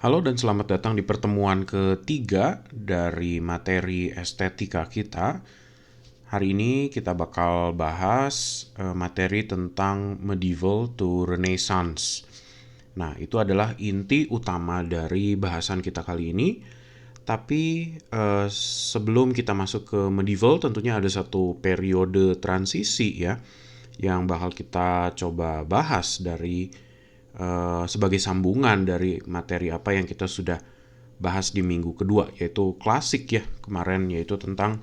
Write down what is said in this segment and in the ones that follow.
Halo dan selamat datang di pertemuan ketiga dari materi estetika kita. Hari ini kita bakal bahas materi tentang medieval to Renaissance. Nah, itu adalah inti utama dari bahasan kita kali ini. Tapi sebelum kita masuk ke medieval, tentunya ada satu periode transisi ya, yang bakal kita coba bahas dari sebagai sambungan dari materi apa yang kita sudah bahas di minggu kedua, yaitu klasik ya kemarin, yaitu tentang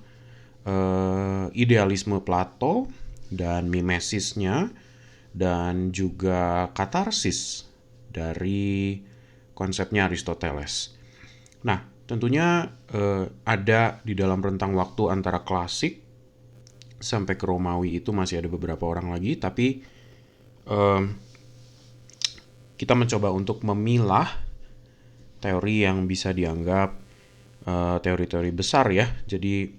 idealisme Plato dan mimesisnya, dan juga katarsis dari konsepnya Aristoteles. Nah, tentunya ada di dalam rentang waktu antara klasik sampai ke Romawi itu masih ada beberapa orang lagi, tapi kita mencoba untuk memilah teori yang bisa dianggap teori-teori besar ya. Jadi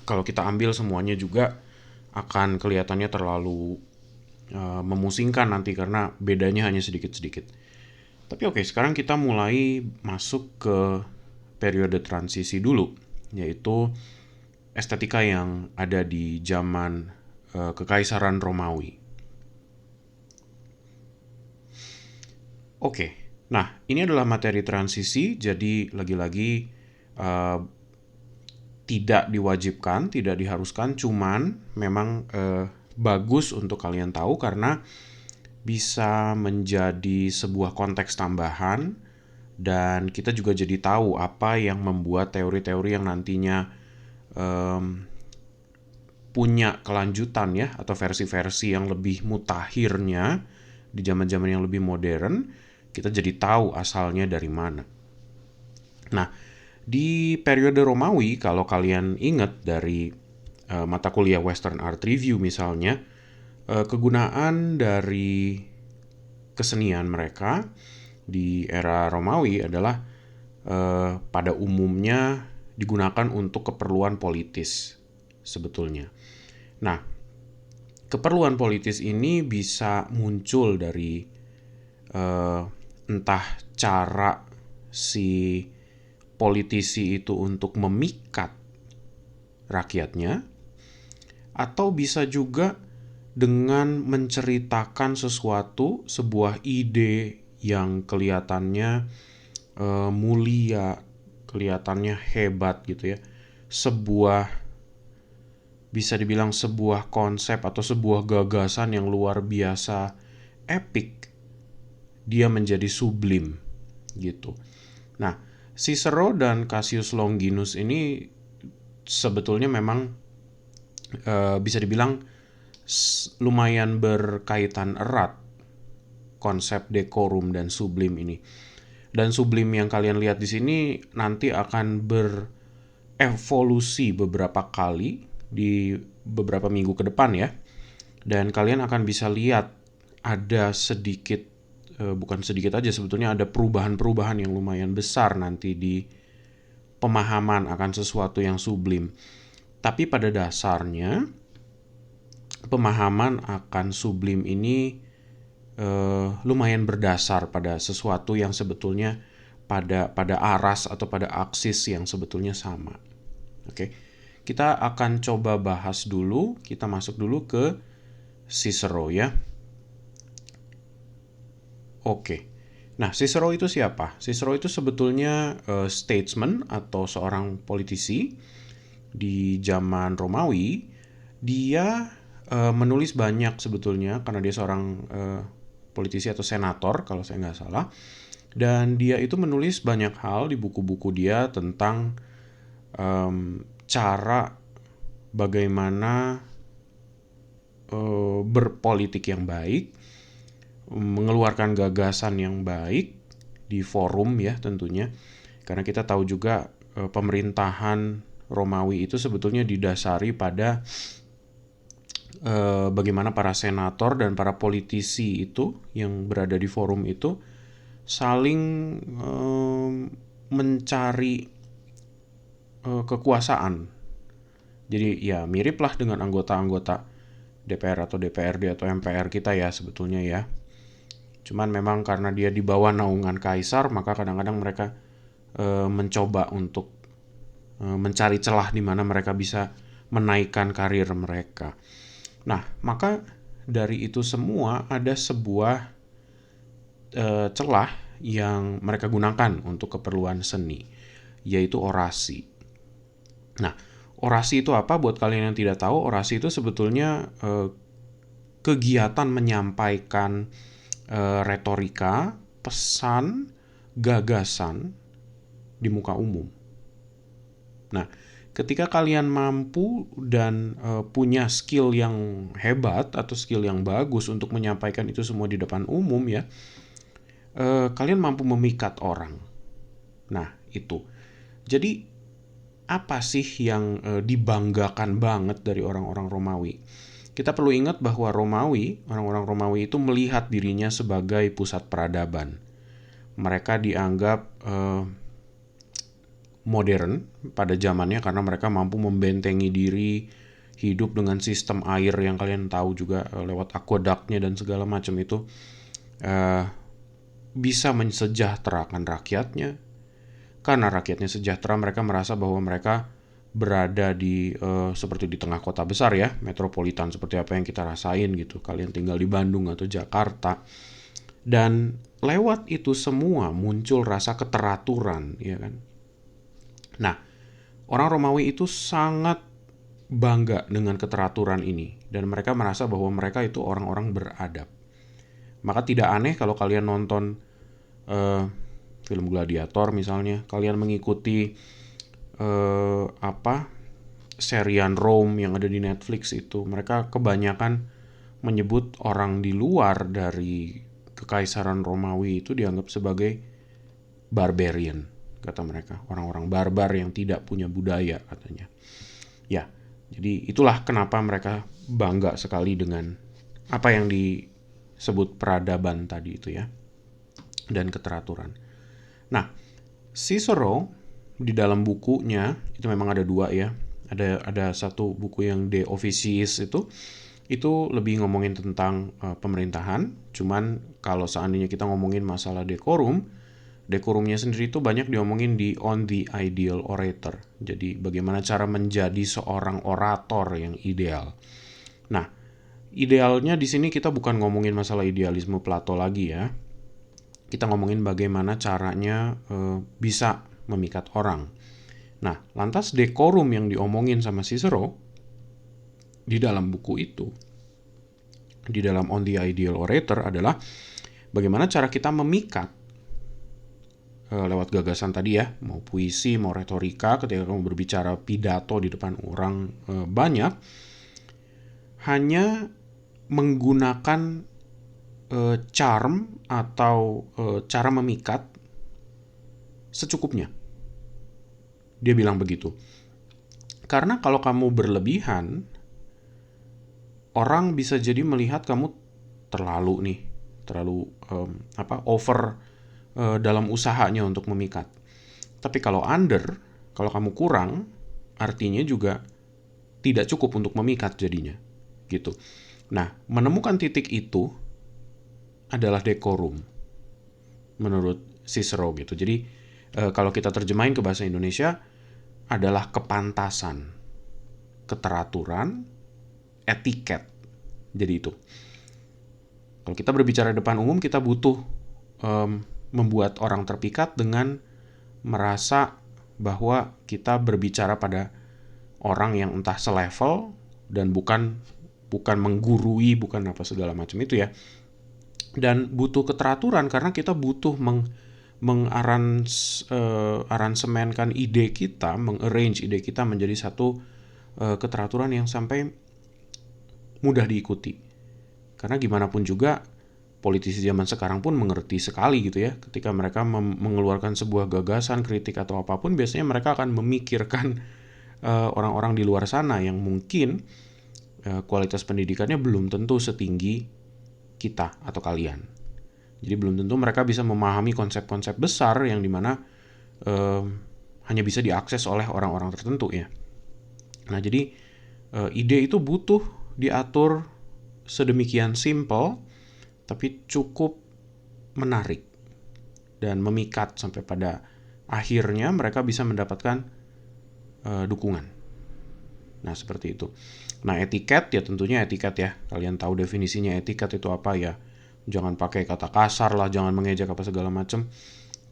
kalau kita ambil semuanya juga akan kelihatannya terlalu memusingkan nanti karena bedanya hanya sedikit-sedikit. Tapi oke, sekarang kita mulai masuk ke periode transisi dulu, yaitu estetika yang ada di zaman Kekaisaran Romawi. Oke, nah ini adalah materi transisi, jadi lagi-lagi uh, tidak diwajibkan, tidak diharuskan, cuman memang bagus untuk kalian tahu karena bisa menjadi sebuah konteks tambahan, dan kita juga jadi tahu apa yang membuat teori-teori yang nantinya um, punya kelanjutan ya, atau versi-versi yang lebih mutakhirnya di zaman-zaman yang lebih modern, kita jadi tahu asalnya dari mana. Nah, di periode Romawi, kalau kalian ingat dari mata kuliah Western Art Review misalnya, kegunaan dari kesenian mereka di era Romawi adalah pada umumnya digunakan untuk keperluan politis sebetulnya. Nah, keperluan politis ini bisa muncul dari entah cara si politisi itu untuk memikat rakyatnya, atau bisa juga dengan menceritakan sesuatu, sebuah ide yang kelihatannya mulia, kelihatannya hebat gitu ya. Sebuah, bisa dibilang sebuah konsep atau sebuah gagasan yang luar biasa epic, dia menjadi sublim gitu. Nah, Cicero dan Cassius Longinus ini sebetulnya memang bisa dibilang lumayan berkaitan erat konsep decorum dan sublim ini. Dan sublim yang kalian lihat di sini nanti akan berevolusi beberapa kali di beberapa minggu ke depan ya. Dan kalian akan bisa lihat ada sedikit, bukan sedikit aja sebetulnya, ada perubahan-perubahan yang lumayan besar nanti di pemahaman akan sesuatu yang sublim. Tapi pada dasarnya pemahaman akan sublim ini lumayan berdasar pada sesuatu yang sebetulnya pada aras atau pada aksis yang sebetulnya sama. Oke. Kita akan coba bahas dulu, kita masuk dulu ke Cicero ya. Oke. Nah, Cicero itu siapa? Cicero itu sebetulnya statesman atau seorang politisi di zaman Romawi. Dia menulis banyak sebetulnya karena dia seorang politisi atau senator kalau saya nggak salah. Dan dia itu menulis banyak hal di buku-buku dia tentang cara bagaimana berpolitik yang baik, mengeluarkan gagasan yang baik di forum ya tentunya. Karena kita tahu juga pemerintahan Romawi itu sebetulnya didasari pada bagaimana para senator dan para politisi itu yang berada di forum itu saling mencari kekuasaan. Jadi ya miriplah dengan anggota-anggota DPR atau DPRD atau MPR kita ya sebetulnya ya. Cuman memang karena dia di bawah naungan kaisar, maka kadang-kadang mereka mencoba untuk mencari celah di mana mereka bisa menaikkan karir mereka. Nah, maka dari itu semua ada sebuah celah yang mereka gunakan untuk keperluan seni, yaitu orasi. Nah, orasi itu apa? Buat kalian yang tidak tahu, orasi itu sebetulnya kegiatan menyampaikan retorika, pesan, gagasan di muka umum. Nah, ketika kalian mampu dan punya skill yang hebat atau skill yang bagus untuk menyampaikan itu semua di depan umum ya, kalian mampu memikat orang. Nah, itu. Jadi apa sih yang dibanggakan banget dari orang-orang Romawi? Kita perlu ingat bahwa orang-orang Romawi itu melihat dirinya sebagai pusat peradaban. Mereka dianggap modern pada zamannya karena mereka mampu membentengi diri, hidup dengan sistem air yang kalian tahu juga lewat aqueduct-nya dan segala macam itu, bisa mensejahterakan rakyatnya. Karena rakyatnya sejahtera, mereka merasa bahwa mereka berada di seperti di tengah kota besar ya, metropolitan seperti apa yang kita rasain gitu. Kalian tinggal di Bandung atau Jakarta. Dan lewat itu semua muncul rasa keteraturan, ya kan? Nah, orang Romawi itu sangat bangga dengan keteraturan ini dan mereka merasa bahwa mereka itu orang-orang beradab. Maka tidak aneh kalau kalian nonton film Gladiator misalnya, kalian mengikuti serian Rome yang ada di Netflix itu, mereka kebanyakan menyebut orang di luar dari kekaisaran Romawi itu dianggap sebagai barbarian, kata mereka, orang-orang barbar yang tidak punya budaya katanya. Ya, jadi itulah kenapa mereka bangga sekali dengan apa yang disebut peradaban tadi itu ya, dan keteraturan. Nah, Cicero di dalam bukunya itu memang ada dua ya. Ada satu buku yang De Officiis itu lebih ngomongin tentang pemerintahan. Cuman kalau seandainya kita ngomongin masalah dekorumnya sendiri itu banyak diomongin di On the Ideal Orator. Jadi bagaimana cara menjadi seorang orator yang ideal. Nah, idealnya di sini kita bukan ngomongin masalah idealisme Plato lagi ya. Kita ngomongin bagaimana caranya bisa memikat orang. Nah, lantas dekorum yang diomongin sama Cicero di dalam buku itu, di dalam On the Ideal Orator adalah bagaimana cara kita memikat lewat gagasan tadi ya, mau puisi, mau retorika, ketika kamu berbicara pidato di depan orang banyak, hanya menggunakan charm atau cara memikat secukupnya. Dia bilang begitu. Karena kalau kamu berlebihan, orang bisa jadi melihat kamu terlalu over dalam usahanya untuk memikat. Tapi kalau kalau kamu kurang, artinya juga tidak cukup untuk memikat jadinya. Gitu. Nah, menemukan titik itu adalah dekorum menurut Cicero gitu. Jadi kalau kita terjemahin ke bahasa Indonesia adalah kepantasan, keteraturan, etiket. Jadi itu. Kalau kita berbicara depan umum, kita butuh membuat orang terpikat dengan merasa bahwa kita berbicara pada orang yang entah selevel dan bukan menggurui, bukan apa segala macam itu ya. Dan butuh keteraturan karena kita butuh aransemenkan ide kita, mengarrange ide kita menjadi satu keteraturan yang sampai mudah diikuti. Karena gimana pun juga politisi zaman sekarang pun mengerti sekali gitu ya, ketika mereka mengeluarkan sebuah gagasan, kritik atau apapun, biasanya mereka akan memikirkan orang-orang di luar sana yang mungkin kualitas pendidikannya belum tentu setinggi kita atau kalian. Jadi belum tentu mereka bisa memahami konsep-konsep besar yang dimana hanya bisa diakses oleh orang-orang tertentu ya. Nah jadi ide itu butuh diatur sedemikian simple, tapi cukup menarik dan memikat sampai pada akhirnya mereka bisa mendapatkan dukungan. Nah, seperti itu. Nah, etiket ya tentunya etiket ya. Kalian tahu definisinya etiket itu apa ya. Jangan pakai kata kasar lah, jangan mengejek apa segala macam.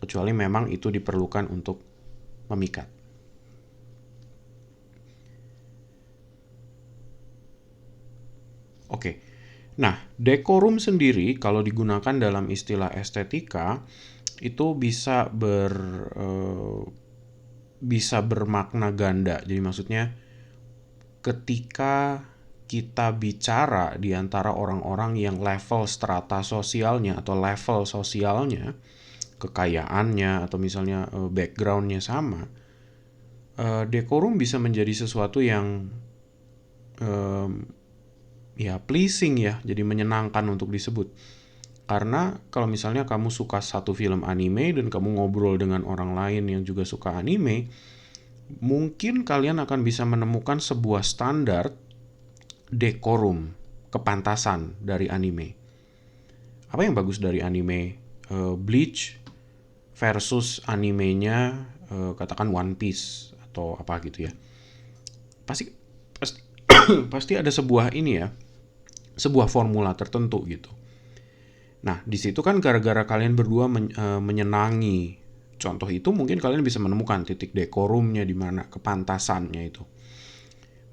Kecuali memang itu diperlukan untuk memikat. Oke. Nah, dekorum sendiri kalau digunakan dalam istilah estetika itu bisa bermakna ganda. Jadi maksudnya ketika kita bicara di antara orang-orang yang level strata sosialnya atau level sosialnya, kekayaannya atau misalnya backgroundnya sama, dekorum bisa menjadi sesuatu yang ya pleasing ya, jadi menyenangkan untuk disebut. Karena kalau misalnya kamu suka satu film anime dan kamu ngobrol dengan orang lain yang juga suka anime, mungkin kalian akan bisa menemukan sebuah standar dekorum, kepantasan dari anime. Apa yang bagus dari anime Bleach versus animenya katakan One Piece atau apa gitu ya. Pasti pasti pasti ada sebuah ini ya, sebuah formula tertentu gitu. Nah, di situ kan gara-gara kalian berdua menyenangi contoh itu, mungkin kalian bisa menemukan titik dekorumnya di mana, kepantasannya itu.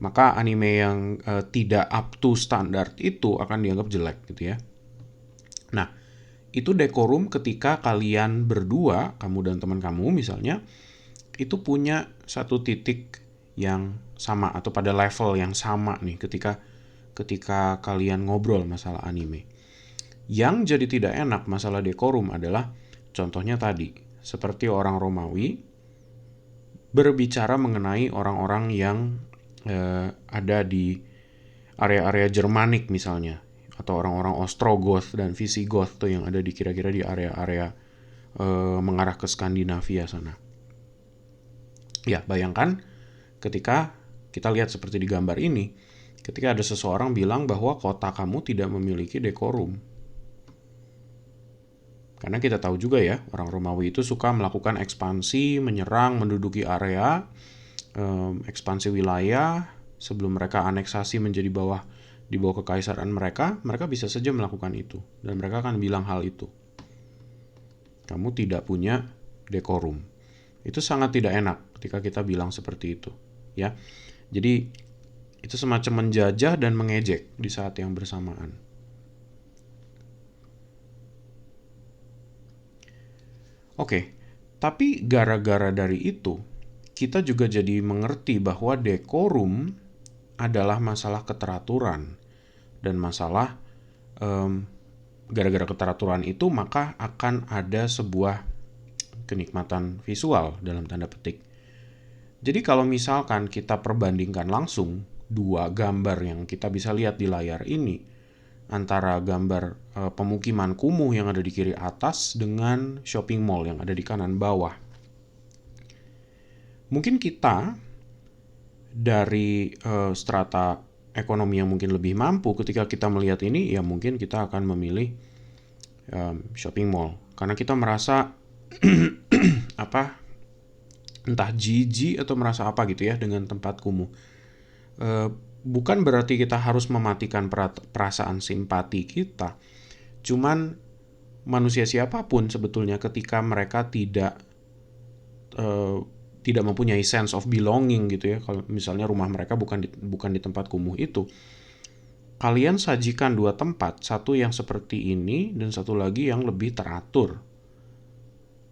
Maka anime yang tidak up to standar itu akan dianggap jelek gitu ya. Nah, itu dekorum ketika kalian berdua, kamu dan teman kamu misalnya, itu punya satu titik yang sama atau pada level yang sama nih ketika kalian ngobrol masalah anime. Yang jadi tidak enak masalah dekorum adalah contohnya tadi, seperti orang Romawi berbicara mengenai orang-orang yang ada di area-area Germanik misalnya, atau orang-orang Ostrogoth dan Visigoth tuh yang ada di kira-kira di area-area mengarah ke Skandinavia sana. Ya, bayangkan ketika kita lihat seperti di gambar ini, ketika ada seseorang bilang bahwa kota kamu tidak memiliki dekorum. Karena kita tahu juga ya, orang Romawi itu suka melakukan ekspansi, menyerang, menduduki area, ekspansi wilayah, sebelum mereka aneksasi menjadi di bawah kekaisaran mereka bisa saja melakukan itu. Dan mereka akan bilang hal itu. Kamu tidak punya dekorum. Itu sangat tidak enak ketika kita bilang seperti itu. Ya, jadi itu semacam menjajah dan mengejek di saat yang bersamaan. Oke, tapi gara-gara dari itu, kita juga jadi mengerti bahwa dekorum adalah masalah keteraturan. Dan masalah, gara-gara keteraturan itu, maka akan ada sebuah kenikmatan visual dalam tanda petik. Jadi kalau misalkan kita perbandingkan langsung dua gambar yang kita bisa lihat di layar ini, antara gambar pemukiman kumuh yang ada di kiri atas dengan shopping mall yang ada di kanan bawah. Mungkin kita dari strata ekonomi yang mungkin lebih mampu, ketika kita melihat ini, ya mungkin kita akan memilih shopping mall. Karena kita merasa entah jijik atau merasa apa gitu ya dengan tempat kumuh. Bukan berarti kita harus mematikan perasaan simpati kita. Cuman manusia siapapun sebetulnya ketika mereka tidak mempunyai sense of belonging gitu ya. Kalau misalnya rumah mereka bukan di tempat kumuh itu. Kalian sajikan dua tempat, satu yang seperti ini dan satu lagi yang lebih teratur.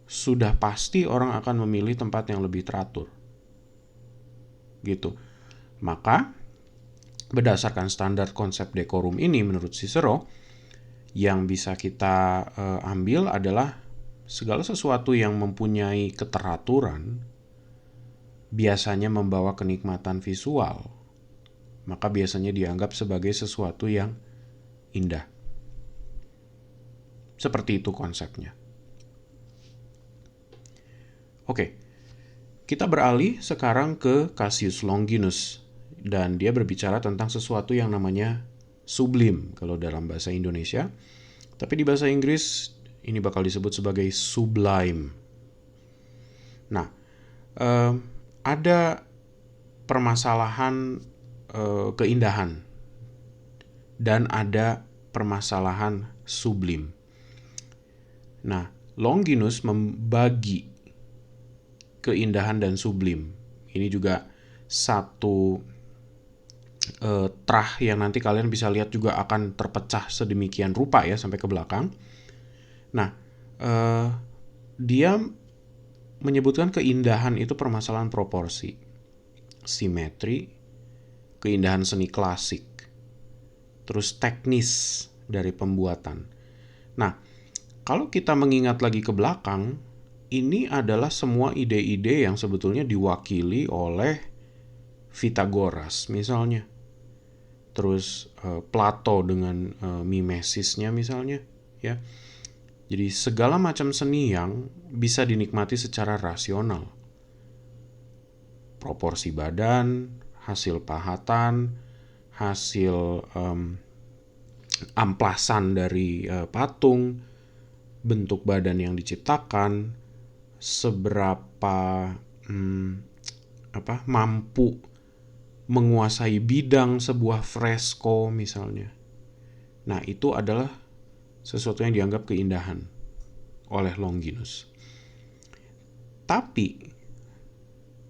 Sudah pasti orang akan memilih tempat yang lebih teratur. Gitu. Maka berdasarkan standar konsep dekorum ini menurut Cicero, yang bisa kita ambil adalah segala sesuatu yang mempunyai keteraturan biasanya membawa kenikmatan visual. Maka biasanya dianggap sebagai sesuatu yang indah. Seperti itu konsepnya. Oke, kita beralih sekarang ke Cassius Longinus. Dan dia berbicara tentang sesuatu yang namanya sublim kalau dalam bahasa Indonesia. Tapi di bahasa Inggris Ini bakal disebut sebagai sublime. Nah, ada permasalahan keindahan dan ada permasalahan sublim. Nah, Longinus membagi keindahan dan sublim. Ini juga satu trah yang nanti kalian bisa lihat juga akan terpecah sedemikian rupa ya sampai ke belakang. Nah, dia menyebutkan keindahan itu permasalahan proporsi, simetri, keindahan seni klasik, terus teknis dari pembuatan. Nah, kalau kita mengingat lagi ke belakang, ini adalah semua ide-ide yang sebetulnya diwakili oleh Pythagoras misalnya. Terus Plato dengan mimesisnya misalnya, ya. Jadi segala macam seni yang bisa dinikmati secara rasional. Proporsi badan, hasil pahatan, hasil amplasan dari patung, bentuk badan yang diciptakan, seberapa mampu menguasai bidang sebuah fresko misalnya. Nah, itu adalah sesuatu yang dianggap keindahan oleh Longinus. Tapi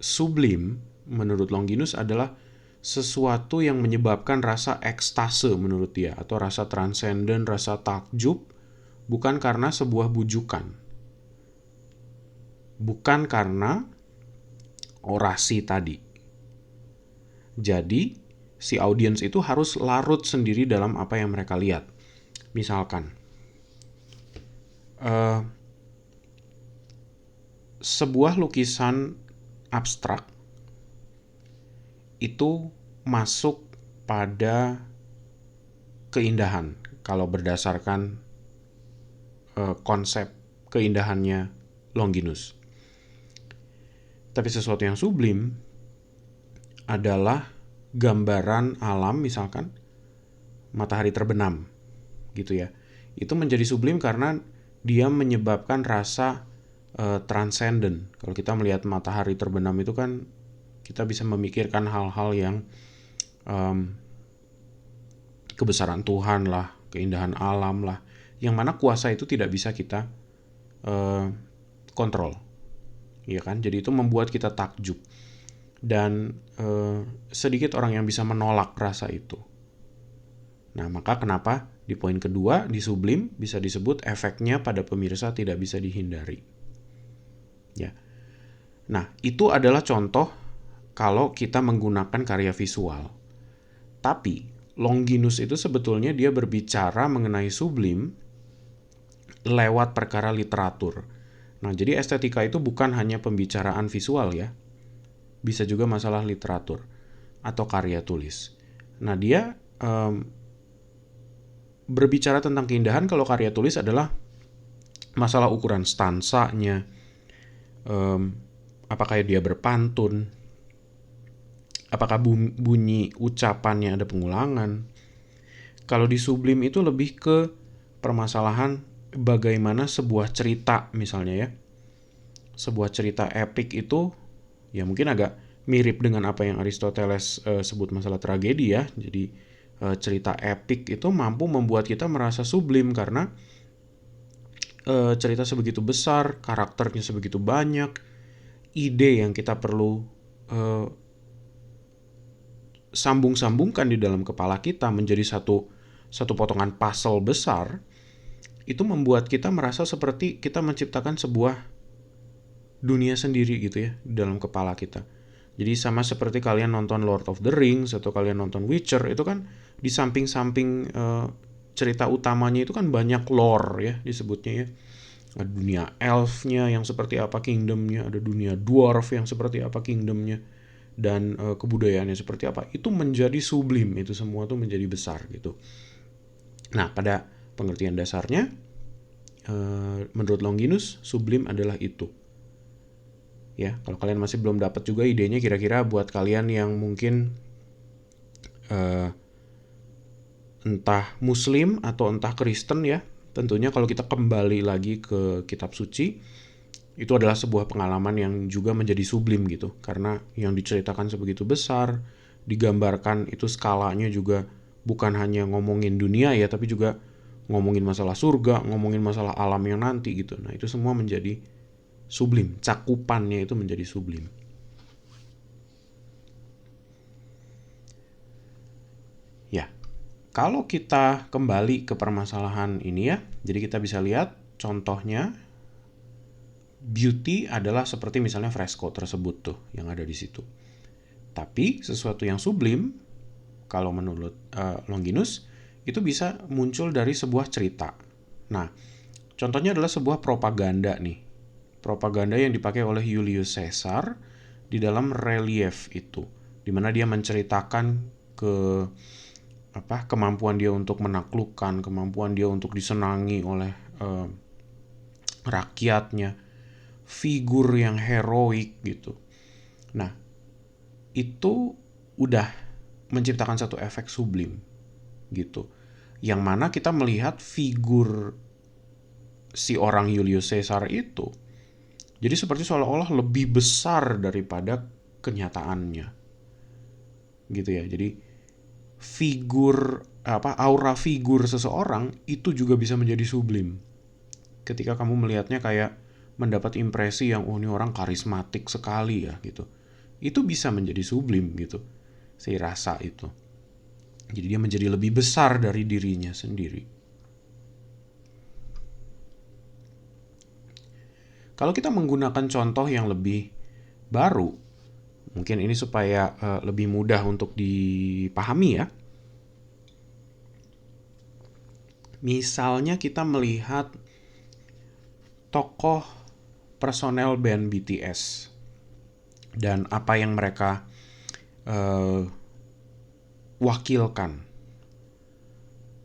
sublim menurut Longinus adalah sesuatu yang menyebabkan rasa ekstase menurut dia, atau rasa transenden, rasa takjub, bukan karena sebuah bujukan, bukan karena orasi tadi. Jadi si audiens itu harus larut sendiri dalam apa yang mereka lihat. Misalkan sebuah lukisan abstrak itu masuk pada keindahan kalau berdasarkan konsep keindahannya Longinus. Tapi sesuatu yang sublim adalah gambaran alam, misalkan matahari terbenam gitu ya. Itu menjadi sublim karena dia menyebabkan rasa transcendent. Kalau kita melihat matahari terbenam itu kan kita bisa memikirkan hal-hal yang kebesaran Tuhan lah, keindahan alam lah, yang mana kuasa itu tidak bisa kita kontrol, ya kan? Jadi itu membuat kita takjub, dan sedikit orang yang bisa menolak rasa itu. Nah, maka kenapa di poin kedua di sublim bisa disebut efeknya pada pemirsa tidak bisa dihindari. Ya. Nah, itu adalah contoh kalau kita menggunakan karya visual. Tapi Longinus itu sebetulnya dia berbicara mengenai sublim lewat perkara literatur. Nah, jadi estetika itu bukan hanya pembicaraan visual ya. Bisa juga masalah literatur atau karya tulis. Nah, dia berbicara tentang keindahan kalau karya tulis adalah masalah ukuran stansanya, apakah dia berpantun, apakah bunyi ucapannya ada pengulangan. Kalau di sublim itu lebih ke permasalahan bagaimana sebuah cerita misalnya ya. Sebuah cerita epik itu ya mungkin agak mirip dengan apa yang Aristoteles sebut masalah tragedi ya. Jadi cerita epik itu mampu membuat kita merasa sublim karena cerita sebegitu besar, karakternya sebegitu banyak, ide yang kita perlu sambung-sambungkan di dalam kepala kita menjadi satu potongan puzzle besar, itu membuat kita merasa seperti kita menciptakan sebuah dunia sendiri gitu ya di dalam kepala kita. Jadi sama seperti kalian nonton Lord of the Rings atau kalian nonton Witcher, itu kan di samping-samping cerita utamanya itu kan banyak lore ya disebutnya ya. Ada dunia elfnya yang seperti apa kingdomnya, ada dunia dwarf yang seperti apa kingdomnya, dan kebudayaannya seperti apa. Itu menjadi sublim, itu semua tuh menjadi besar gitu. Nah, pada pengertian dasarnya menurut Longinus sublim adalah itu. Ya, kalau kalian masih belum dapat juga idenya, kira-kira buat kalian yang mungkin entah Muslim atau entah Kristen ya, tentunya kalau kita kembali lagi ke kitab suci, itu adalah sebuah pengalaman yang juga menjadi sublim gitu. Karena yang diceritakan sebegitu besar, digambarkan itu skalanya juga bukan hanya ngomongin dunia ya, tapi juga ngomongin masalah surga, ngomongin masalah alam yang nanti gitu. Nah itu semua menjadi sublim, cakupannya itu menjadi sublim. Ya, kalau kita kembali ke permasalahan ini ya, jadi kita bisa lihat contohnya beauty adalah seperti misalnya fresko tersebut tuh yang ada di situ. Tapi sesuatu yang sublim, kalau menurut Longinus, itu bisa muncul dari sebuah cerita. Nah, contohnya adalah sebuah propaganda nih. Propaganda yang dipakai oleh Julius Caesar di dalam relief itu, di mana dia menceritakan ke kemampuan dia untuk menaklukkan, kemampuan dia untuk disenangi oleh rakyatnya, figur yang heroik gitu. Nah, itu udah menciptakan satu efek sublim gitu. Yang mana kita melihat figur si orang Julius Caesar itu jadi seperti seolah-olah lebih besar daripada kenyataannya. Gitu ya. Jadi aura figur seseorang itu juga bisa menjadi sublim. Ketika kamu melihatnya kayak mendapat impresi yang ini orang karismatik sekali ya gitu. Itu bisa menjadi sublim gitu. Saya rasa itu. Jadi dia menjadi lebih besar dari dirinya sendiri. Kalau kita menggunakan contoh yang lebih baru, mungkin ini supaya lebih mudah untuk dipahami ya. Misalnya kita melihat tokoh personel band BTS dan apa yang mereka wakilkan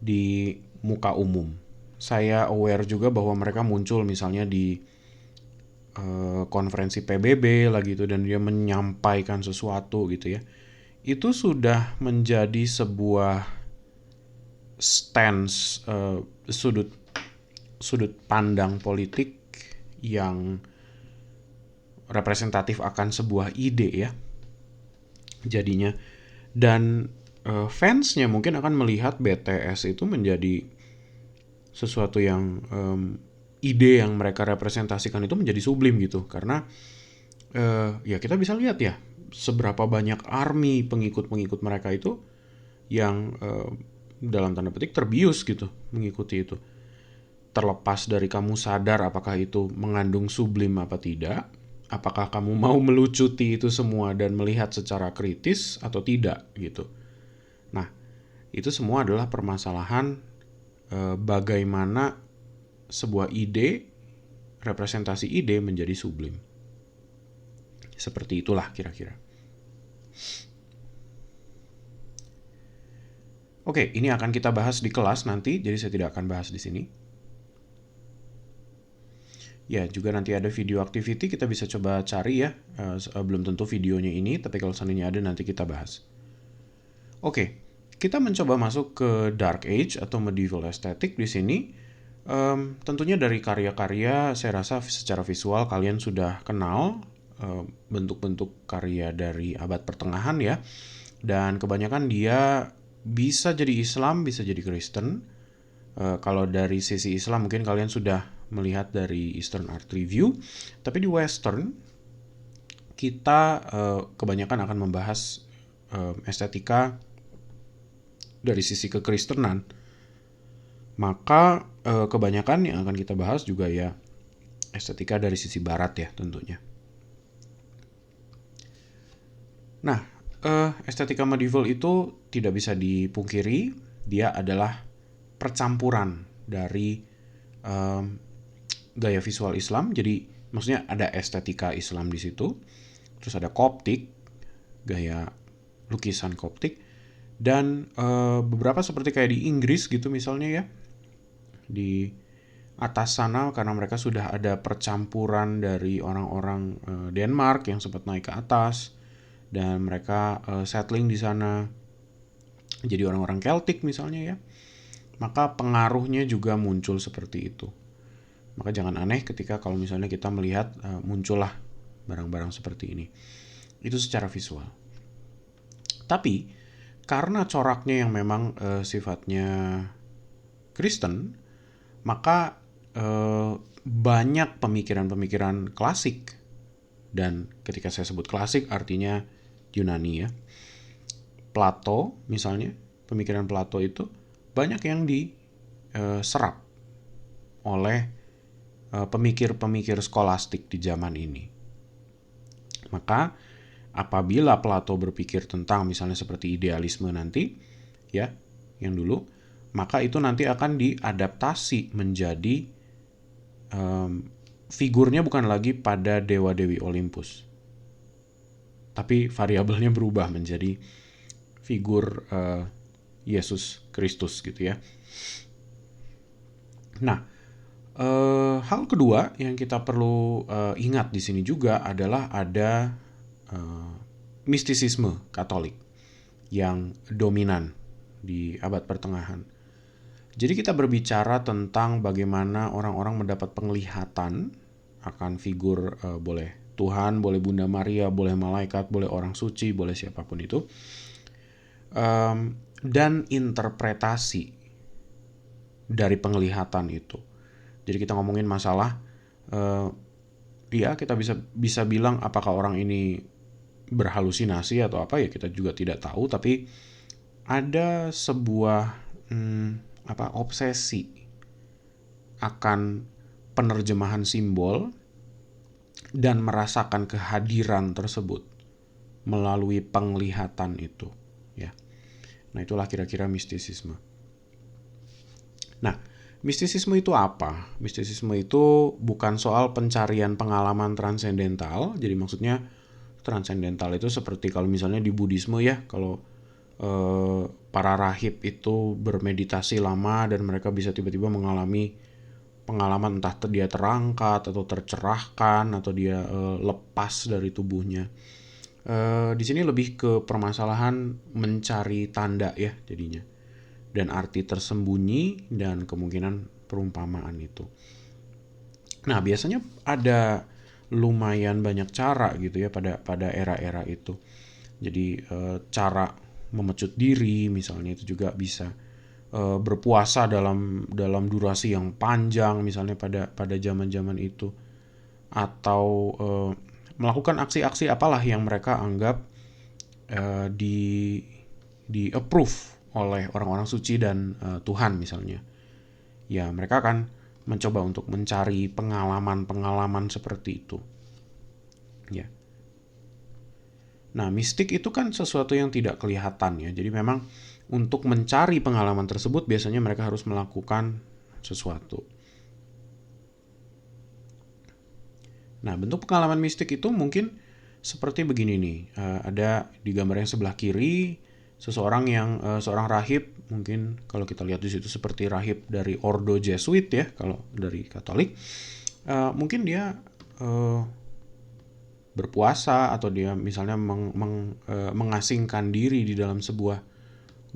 di muka umum. Saya aware juga bahwa mereka muncul misalnya di konferensi PBB lagi itu dan dia menyampaikan sesuatu gitu ya. Itu sudah menjadi sebuah stance sudut pandang politik yang representatif akan sebuah ide ya. Jadinya dan fansnya mungkin akan melihat BTS itu menjadi sesuatu yang ide yang mereka representasikan itu menjadi sublim gitu karena ya kita bisa lihat ya seberapa banyak army pengikut-pengikut mereka itu yang dalam tanda petik terbius gitu mengikuti itu. Terlepas dari kamu sadar apakah itu mengandung sublim apa tidak, apakah kamu mau melucuti itu semua dan melihat secara kritis atau tidak gitu. Nah, itu semua adalah permasalahan bagaimana sebuah ide, representasi ide menjadi sublim. Seperti itulah kira-kira. Oke, ini akan kita bahas di kelas nanti, jadi saya tidak akan bahas di sini. Ya, juga nanti ada video activity, kita bisa coba cari ya. Belum tentu videonya ini, tapi kalau seandainya ada nanti kita bahas. Oke, kita mencoba masuk ke Dark Age atau Medieval Aesthetic di sini. Tentunya dari karya-karya, saya rasa secara visual kalian sudah kenal bentuk-bentuk karya dari abad pertengahan ya. Dan kebanyakan dia bisa jadi Islam, bisa jadi Kristen. Kalau dari sisi Islam mungkin kalian sudah melihat dari Eastern Art Review. Tapi di Western kita kebanyakan akan membahas estetika dari sisi kekristenan. Maka kebanyakan yang akan kita bahas juga ya estetika dari sisi barat ya tentunya. Nah, estetika medieval itu tidak bisa dipungkiri, dia adalah percampuran dari gaya visual Islam. Jadi maksudnya ada estetika Islam di situ, terus ada Koptik, gaya lukisan Koptik, dan beberapa seperti kayak di Inggris gitu misalnya ya, di atas sana karena mereka sudah ada percampuran dari orang-orang Denmark yang sempat naik ke atas dan mereka settling di sana jadi orang-orang Celtic misalnya ya. maka pengaruhnya juga muncul seperti itu. Maka jangan aneh ketika kalau misalnya kita melihat muncullah barang-barang seperti ini. Itu secara visual. Tapi karena coraknya yang memang sifatnya Kristen, maka banyak pemikiran-pemikiran klasik. Dan ketika saya sebut klasik artinya Yunani ya. Plato misalnya, pemikiran Plato itu banyak yang diserap oleh pemikir-pemikir skolastik di zaman ini. Maka apabila Plato berpikir tentang misalnya seperti idealisme nanti, ya, yang dulu, maka itu nanti akan diadaptasi menjadi figurnya bukan lagi pada dewa-dewi Olympus, tapi variabelnya berubah menjadi figur Yesus Kristus gitu ya. Nah, hal kedua yang kita perlu ingat di sini juga adalah ada mistisisme Katolik yang dominan di abad pertengahan. Jadi kita berbicara tentang bagaimana orang-orang mendapat penglihatan akan figur boleh Tuhan, boleh Bunda Maria, boleh malaikat, boleh orang suci, boleh siapapun itu. Dan interpretasi dari penglihatan itu. Jadi kita ngomongin masalah, ya kita bisa bilang apakah orang ini berhalusinasi atau apa ya, kita juga tidak tahu. Tapi ada sebuah obsesi akan penerjemahan simbol dan merasakan kehadiran tersebut melalui penglihatan itu. Ya, nah itulah kira-kira mistisisme. Nah, mistisisme itu apa? Mistisisme itu bukan soal pencarian pengalaman transendental. Jadi maksudnya transendental itu seperti kalau misalnya di Buddhisme ya, kalau para rahib itu bermeditasi lama dan mereka bisa tiba-tiba mengalami pengalaman entah dia terangkat atau tercerahkan atau dia lepas dari tubuhnya. Di sini lebih ke permasalahan mencari tanda ya jadinya, dan arti tersembunyi dan kemungkinan perumpamaan itu. Nah, biasanya ada lumayan banyak cara gitu ya pada era-era itu. Jadi cara memecut diri misalnya itu juga bisa, berpuasa dalam durasi yang panjang misalnya pada zaman-zaman itu, atau melakukan aksi-aksi apalah yang mereka anggap di approve oleh orang-orang suci dan Tuhan misalnya. Ya, mereka akan mencoba untuk mencari pengalaman-pengalaman seperti itu. Ya. Nah, mistik itu kan sesuatu yang tidak kelihatan ya. Jadi memang untuk mencari pengalaman tersebut biasanya mereka harus melakukan sesuatu. Nah, bentuk pengalaman mistik itu mungkin seperti begini nih. Ada di gambar yang sebelah kiri seseorang yang seorang rahib, mungkin kalau kita lihat di situ seperti rahib dari Ordo Jesuit ya, kalau dari Katolik. Mungkin dia berpuasa atau dia misalnya mengasingkan diri di dalam sebuah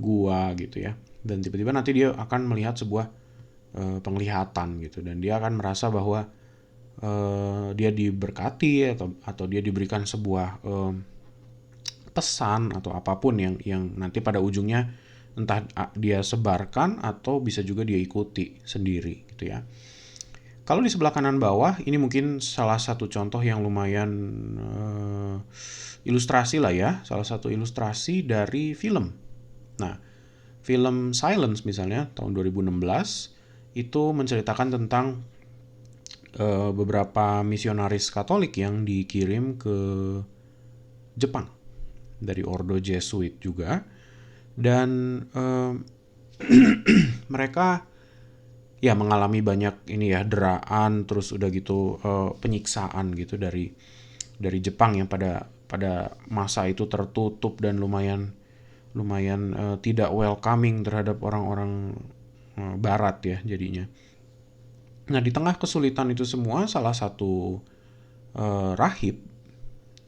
gua gitu ya, dan tiba-tiba nanti dia akan melihat sebuah penglihatan gitu, dan dia akan merasa bahwa dia diberkati atau dia diberikan sebuah pesan atau apapun yang nanti pada ujungnya entah dia sebarkan atau bisa juga dia ikuti sendiri gitu ya. Kalau di sebelah kanan bawah, ini mungkin salah satu contoh yang lumayan ilustrasi lah ya, salah satu ilustrasi dari film. Nah, film Silence misalnya tahun 2016 itu menceritakan tentang beberapa misionaris Katolik yang dikirim ke Jepang dari Ordo Jesuit juga, dan mereka ya mengalami banyak ini ya, deraan, terus udah gitu penyiksaan gitu dari Jepang yang pada masa itu tertutup dan lumayan tidak welcoming terhadap orang-orang barat ya jadinya. Nah, di tengah kesulitan itu semua, salah satu rahib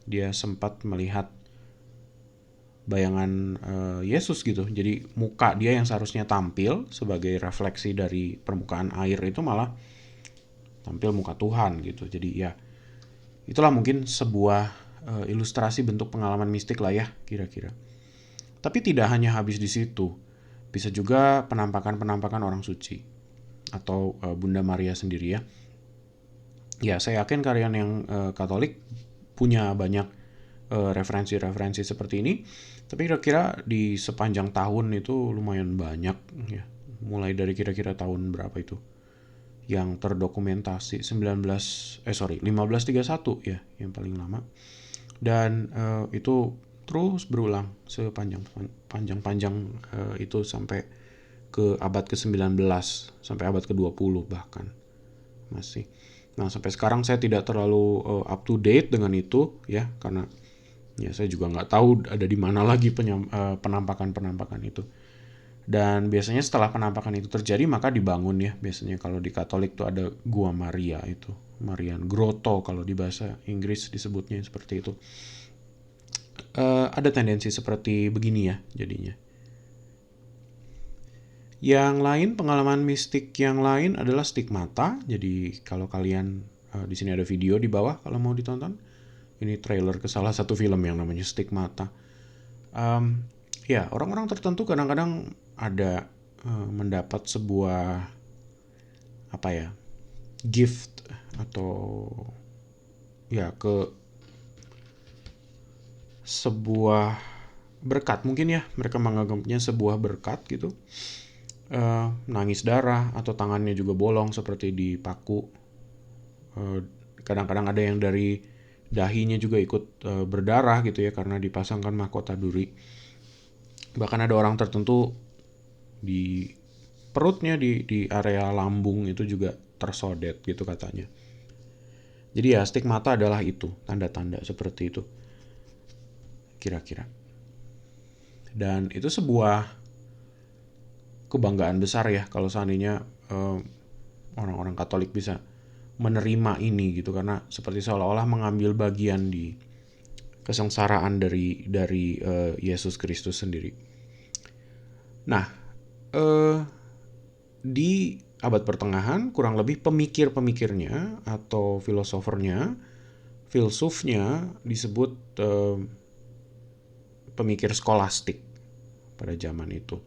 dia sempat melihat bayangan Yesus gitu. Jadi muka dia yang seharusnya tampil sebagai refleksi dari permukaan air itu malah tampil muka Tuhan gitu. Jadi ya itulah mungkin sebuah ilustrasi bentuk pengalaman mistik lah ya kira-kira. Tapi tidak hanya habis di situ. Bisa juga penampakan-penampakan orang suci atau Bunda Maria sendiri ya. Ya, saya yakin kalian yang Katolik punya banyak referensi-referensi seperti ini. Tapi kira-kira di sepanjang tahun itu lumayan banyak ya. Mulai dari kira-kira tahun berapa itu? Yang terdokumentasi 1531 ya, yang paling lama. Dan itu terus berulang sepanjang itu sampai ke abad ke-19 sampai abad ke-20 bahkan masih. Nah, sampai sekarang saya tidak terlalu up to date dengan itu ya, karena ya saya juga nggak tahu ada di mana lagi penampakan-penampakan itu. Dan biasanya setelah penampakan itu terjadi maka dibangun ya. Biasanya kalau di Katolik tuh ada Gua Maria itu, Marian Grotto kalau di bahasa Inggris disebutnya seperti itu. Ada tendensi seperti begini ya jadinya. Yang lain, pengalaman mistik yang lain adalah stigmata. Jadi kalau kalian di sini ada video di bawah kalau mau ditonton. Ini trailer ke salah satu film yang namanya Stigmata. Ya, orang-orang tertentu kadang-kadang ada mendapat sebuah apa ya, gift atau ya ke sebuah berkat mungkin ya, mereka menganggapnya sebuah berkat gitu. Nangis darah atau tangannya juga bolong seperti dipaku. Kadang-kadang ada yang dari dahinya juga ikut berdarah gitu ya karena dipasangkan mahkota duri. Bahkan ada orang tertentu di perutnya di area lambung itu juga tersodet gitu katanya. Jadi ya stigmata adalah itu, tanda-tanda seperti itu kira-kira. Dan itu sebuah kebanggaan besar ya kalau seandainya orang-orang Katolik bisa menerima ini gitu, karena seperti seolah-olah mengambil bagian di kesengsaraan dari Yesus Kristus sendiri. Nah, di abad pertengahan kurang lebih pemikir-pemikirnya atau filosofernya, filsufnya disebut pemikir skolastik pada zaman itu.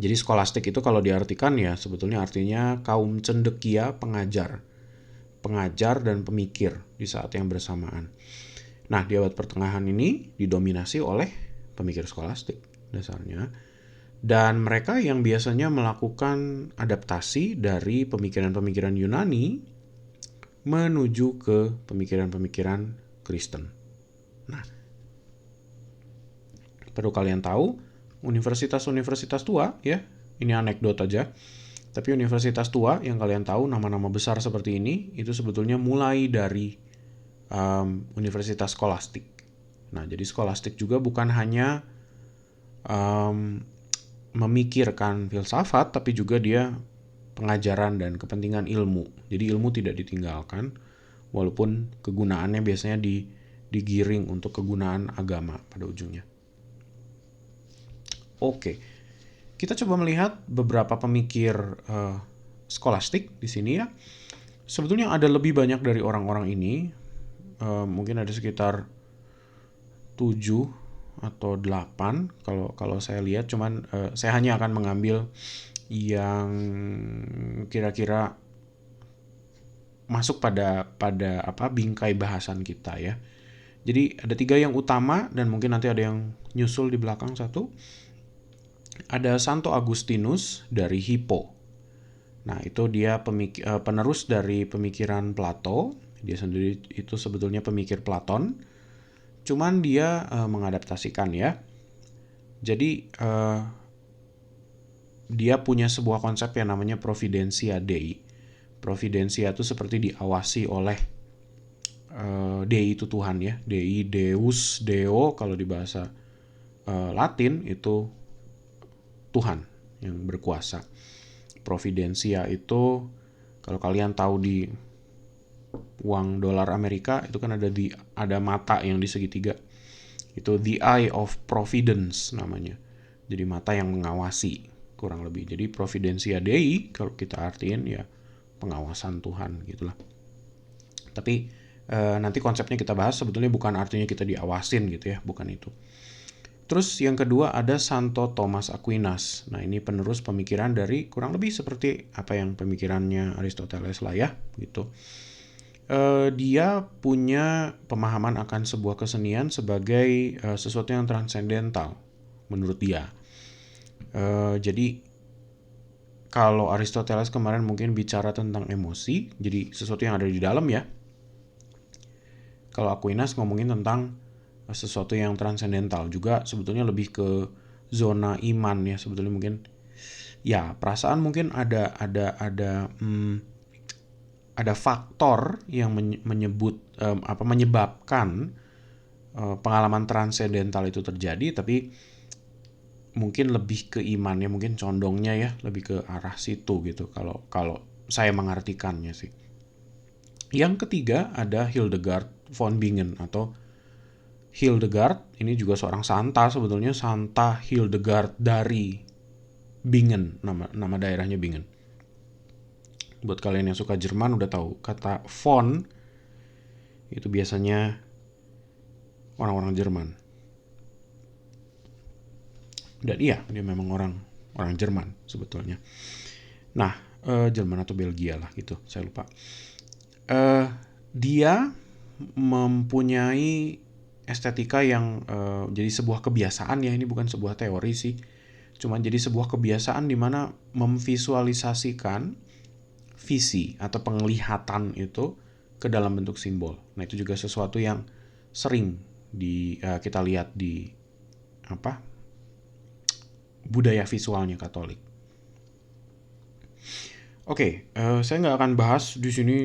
Jadi skolastik itu kalau diartikan ya sebetulnya artinya kaum cendekia pengajar dan pemikir di saat yang bersamaan. Nah, di abad pertengahan ini didominasi oleh pemikir skolastik dasarnya. Dan mereka yang biasanya melakukan adaptasi dari pemikiran-pemikiran Yunani menuju ke pemikiran-pemikiran Kristen. Nah, perlu kalian tahu, universitas-universitas tua ya, ini anekdot aja, tapi universitas tua yang kalian tahu nama-nama besar seperti ini itu sebetulnya mulai dari universitas skolastik. Nah, jadi skolastik juga bukan hanya memikirkan filsafat, tapi juga dia pengajaran dan kepentingan ilmu. Jadi ilmu tidak ditinggalkan, walaupun kegunaannya biasanya digiring untuk kegunaan agama pada ujungnya. Oke, kita coba melihat beberapa pemikir skolastik di sini ya. Sebetulnya ada lebih banyak dari orang-orang ini, mungkin ada sekitar 7 atau 8 kalau saya lihat, cuman saya hanya akan mengambil yang kira-kira masuk pada bingkai bahasan kita ya. Jadi ada 3 yang utama dan mungkin nanti ada yang nyusul di belakang satu. Ada Santo Agustinus dari Hippo. Nah, itu dia penerus dari pemikiran Plato. Dia sendiri itu sebetulnya pemikir Platon. Cuman dia mengadaptasikan ya. Jadi dia punya sebuah konsep yang namanya Providentia Dei. Providentia itu seperti diawasi oleh Dei itu Tuhan ya. Dei, Deus, Deo kalau di bahasa Latin itu Tuhan yang berkuasa. Providentia itu kalau kalian tahu di uang dolar Amerika itu kan ada mata yang di segitiga. Itu the eye of providence namanya. Jadi mata yang mengawasi kurang lebih. Jadi providentia Dei kalau kita artiin ya pengawasan Tuhan gitulah. Tapi nanti konsepnya kita bahas, sebetulnya bukan artinya kita diawasin gitu ya, bukan itu. Terus yang kedua ada Santo Thomas Aquinas. Nah ini penerus pemikiran dari kurang lebih seperti apa yang pemikirannya Aristoteles lah ya gitu. Dia punya pemahaman akan sebuah kesenian sebagai sesuatu yang transendental menurut dia. Jadi kalau Aristoteles kemarin mungkin bicara tentang emosi, jadi sesuatu yang ada di dalam ya. Kalau Aquinas ngomongin tentang sesuatu yang transendental, juga sebetulnya lebih ke zona iman ya, sebetulnya mungkin ya perasaan mungkin ada faktor yang menyebabkan pengalaman transendental itu terjadi, tapi mungkin lebih ke imannya, mungkin condongnya ya lebih ke arah situ gitu kalau saya mengartikannya sih. Yang ketiga ada Hildegard von Bingen atau Hildegard, ini juga seorang santa sebetulnya, Santa Hildegard dari Bingen, nama daerahnya Bingen. Buat kalian yang suka Jerman udah tahu kata von itu biasanya orang-orang Jerman. Dan iya, dia memang orang Jerman sebetulnya. Nah, Jerman atau Belgia lah gitu, saya lupa. Dia mempunyai estetika yang jadi sebuah kebiasaan ya, ini bukan sebuah teori sih. Cuma jadi sebuah kebiasaan di mana memvisualisasikan visi atau penglihatan itu ke dalam bentuk simbol. Nah, itu juga sesuatu yang sering kita lihat di budaya visualnya Katolik. Oke, saya nggak akan bahas di sini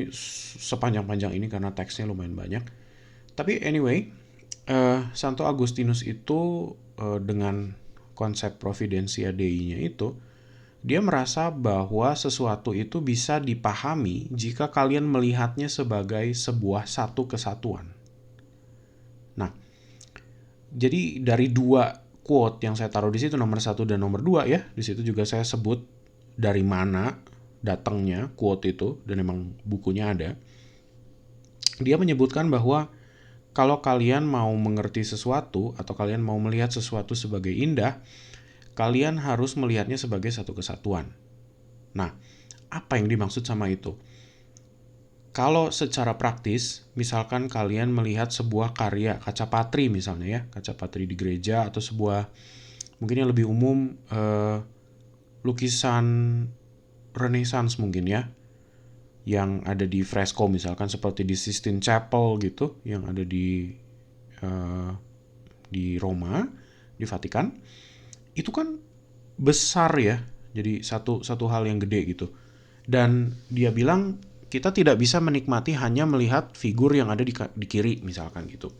sepanjang-panjang ini karena teksnya lumayan banyak. Tapi anyway, Santo Agustinus itu dengan konsep Providentia Dei-nya itu, dia merasa bahwa sesuatu itu bisa dipahami jika kalian melihatnya sebagai sebuah satu kesatuan. Nah, jadi dari dua quote yang saya taruh di situ, nomor 1 dan nomor 2 ya, di situ juga saya sebut dari mana datangnya quote itu, dan memang bukunya ada. Dia menyebutkan bahwa kalau kalian mau mengerti sesuatu atau kalian mau melihat sesuatu sebagai indah, kalian harus melihatnya sebagai satu kesatuan. Nah, apa yang dimaksud sama itu? Kalau secara praktis, misalkan kalian melihat sebuah karya kaca patri misalnya ya, kaca patri di gereja, atau sebuah mungkin yang lebih umum lukisan Renaissance mungkin ya, yang ada di fresko misalkan seperti di Sistine Chapel gitu, yang ada di Roma, di Vatikan, itu kan besar ya, jadi satu hal yang gede gitu. Dan dia bilang kita tidak bisa menikmati hanya melihat figur yang ada di kiri misalkan gitu.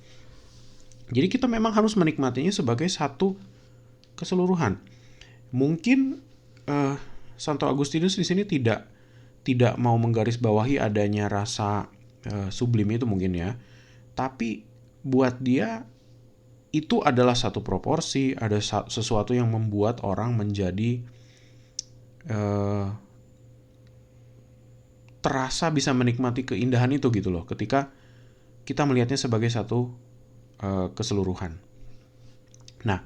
Jadi kita memang harus menikmatinya sebagai satu keseluruhan. Mungkin Santo Agustinus di sini tidak mau menggarisbawahi adanya rasa sublim itu mungkin ya. Tapi buat dia itu adalah satu proporsi, ada sesuatu yang membuat orang menjadi terasa bisa menikmati keindahan itu gitu loh, ketika kita melihatnya sebagai satu keseluruhan. Nah,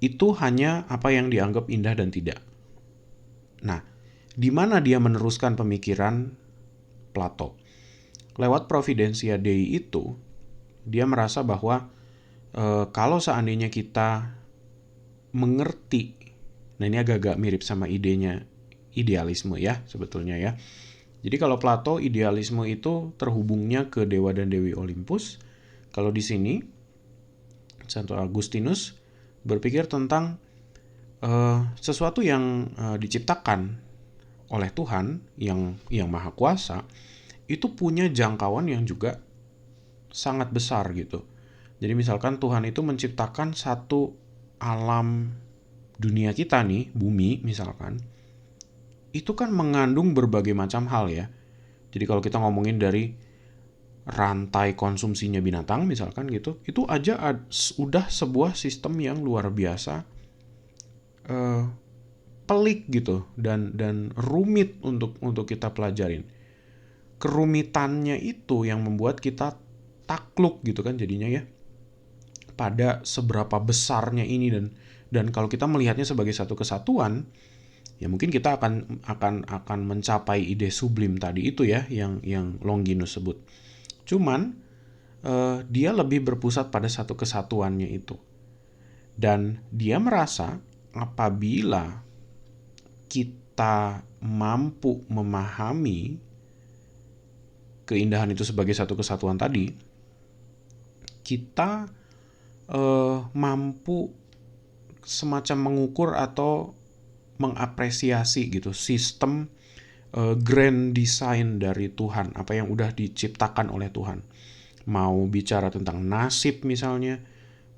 itu hanya apa yang dianggap indah dan tidak. Nah, di mana dia meneruskan pemikiran Plato? Lewat Providentia Dei itu, dia merasa bahwa kalau seandainya kita mengerti, nah ini agak-agak mirip sama idenya idealisme ya sebetulnya ya. Jadi kalau Plato, idealisme itu terhubungnya ke dewa dan dewi Olympus. Kalau di sini Santo Agustinus berpikir tentang sesuatu yang diciptakan oleh Tuhan yang maha kuasa, itu punya jangkauan yang juga sangat besar gitu. Jadi misalkan Tuhan itu menciptakan satu alam dunia kita nih, bumi misalkan, itu kan mengandung berbagai macam hal ya. Jadi kalau kita ngomongin dari rantai konsumsinya binatang misalkan gitu, itu aja udah sebuah sistem yang luar biasa eh, pelik gitu dan rumit untuk kita pelajarin. Kerumitannya itu yang membuat kita takluk gitu kan jadinya ya, pada seberapa besarnya ini, dan kalau kita melihatnya sebagai satu kesatuan, ya mungkin kita akan mencapai ide sublim tadi itu ya, yang Longinus sebut. Cuman dia lebih berpusat pada satu kesatuannya itu, dan dia merasa apabila kita mampu memahami keindahan itu sebagai satu kesatuan tadi, kita mampu semacam mengukur atau mengapresiasi gitu sistem grand design dari Tuhan, apa yang udah diciptakan oleh Tuhan. Mau bicara tentang nasib misalnya,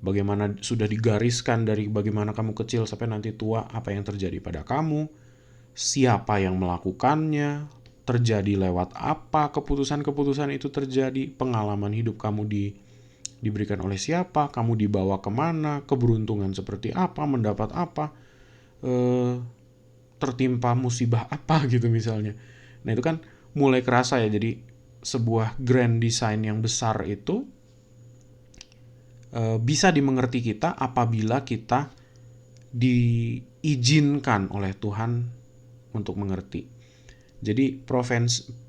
bagaimana sudah digariskan dari bagaimana kamu kecil sampai nanti tua, apa yang terjadi pada kamu, siapa yang melakukannya, terjadi lewat apa keputusan-keputusan itu terjadi, pengalaman hidup kamu diberikan oleh siapa, kamu dibawa kemana, keberuntungan seperti apa, mendapat apa, tertimpa musibah apa gitu misalnya. Nah itu kan mulai kerasa ya, jadi sebuah grand design yang besar itu bisa dimengerti kita apabila kita diizinkan oleh Tuhan untuk mengerti. Jadi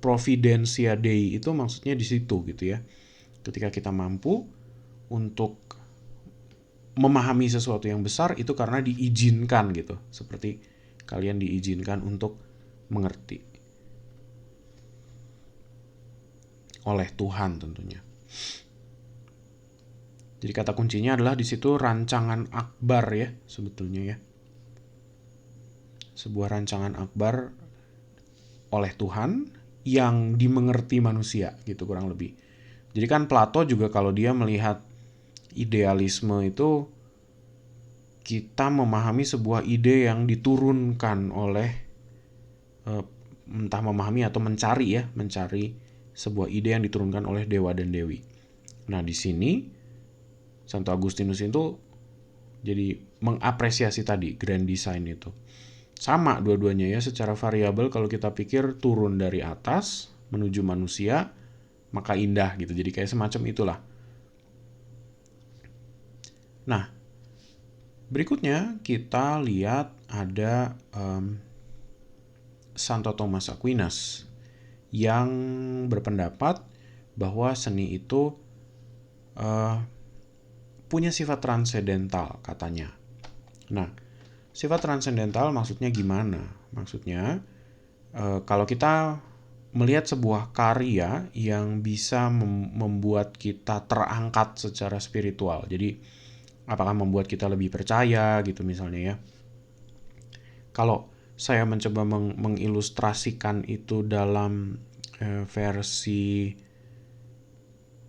Providentia Dei itu maksudnya di situ gitu ya. Ketika kita mampu untuk memahami sesuatu yang besar itu karena diizinkan gitu. Seperti kalian diizinkan untuk mengerti oleh Tuhan tentunya. Jadi kata kuncinya adalah di situ rancangan akbar ya sebetulnya ya. Sebuah rancangan akbar oleh Tuhan yang dimengerti manusia gitu kurang lebih. Jadi kan Plato juga kalau dia melihat idealisme itu, kita memahami sebuah ide yang diturunkan oleh entah memahami atau mencari sebuah ide yang diturunkan oleh dewa dan dewi. Nah di sini Santo Agustinus itu jadi mengapresiasi tadi grand design itu. Sama dua-duanya ya, secara variabel kalau kita pikir turun dari atas menuju manusia maka indah gitu. Jadi kayak semacam itulah. Nah, berikutnya kita lihat ada Santo Thomas Aquinas yang berpendapat bahwa seni itu punya sifat transendental katanya. Nah, sifat transendental maksudnya gimana? Maksudnya kalau kita melihat sebuah karya yang bisa membuat kita terangkat secara spiritual. Jadi apakah membuat kita lebih percaya gitu misalnya ya. Kalau saya mencoba mengilustrasikan itu dalam versi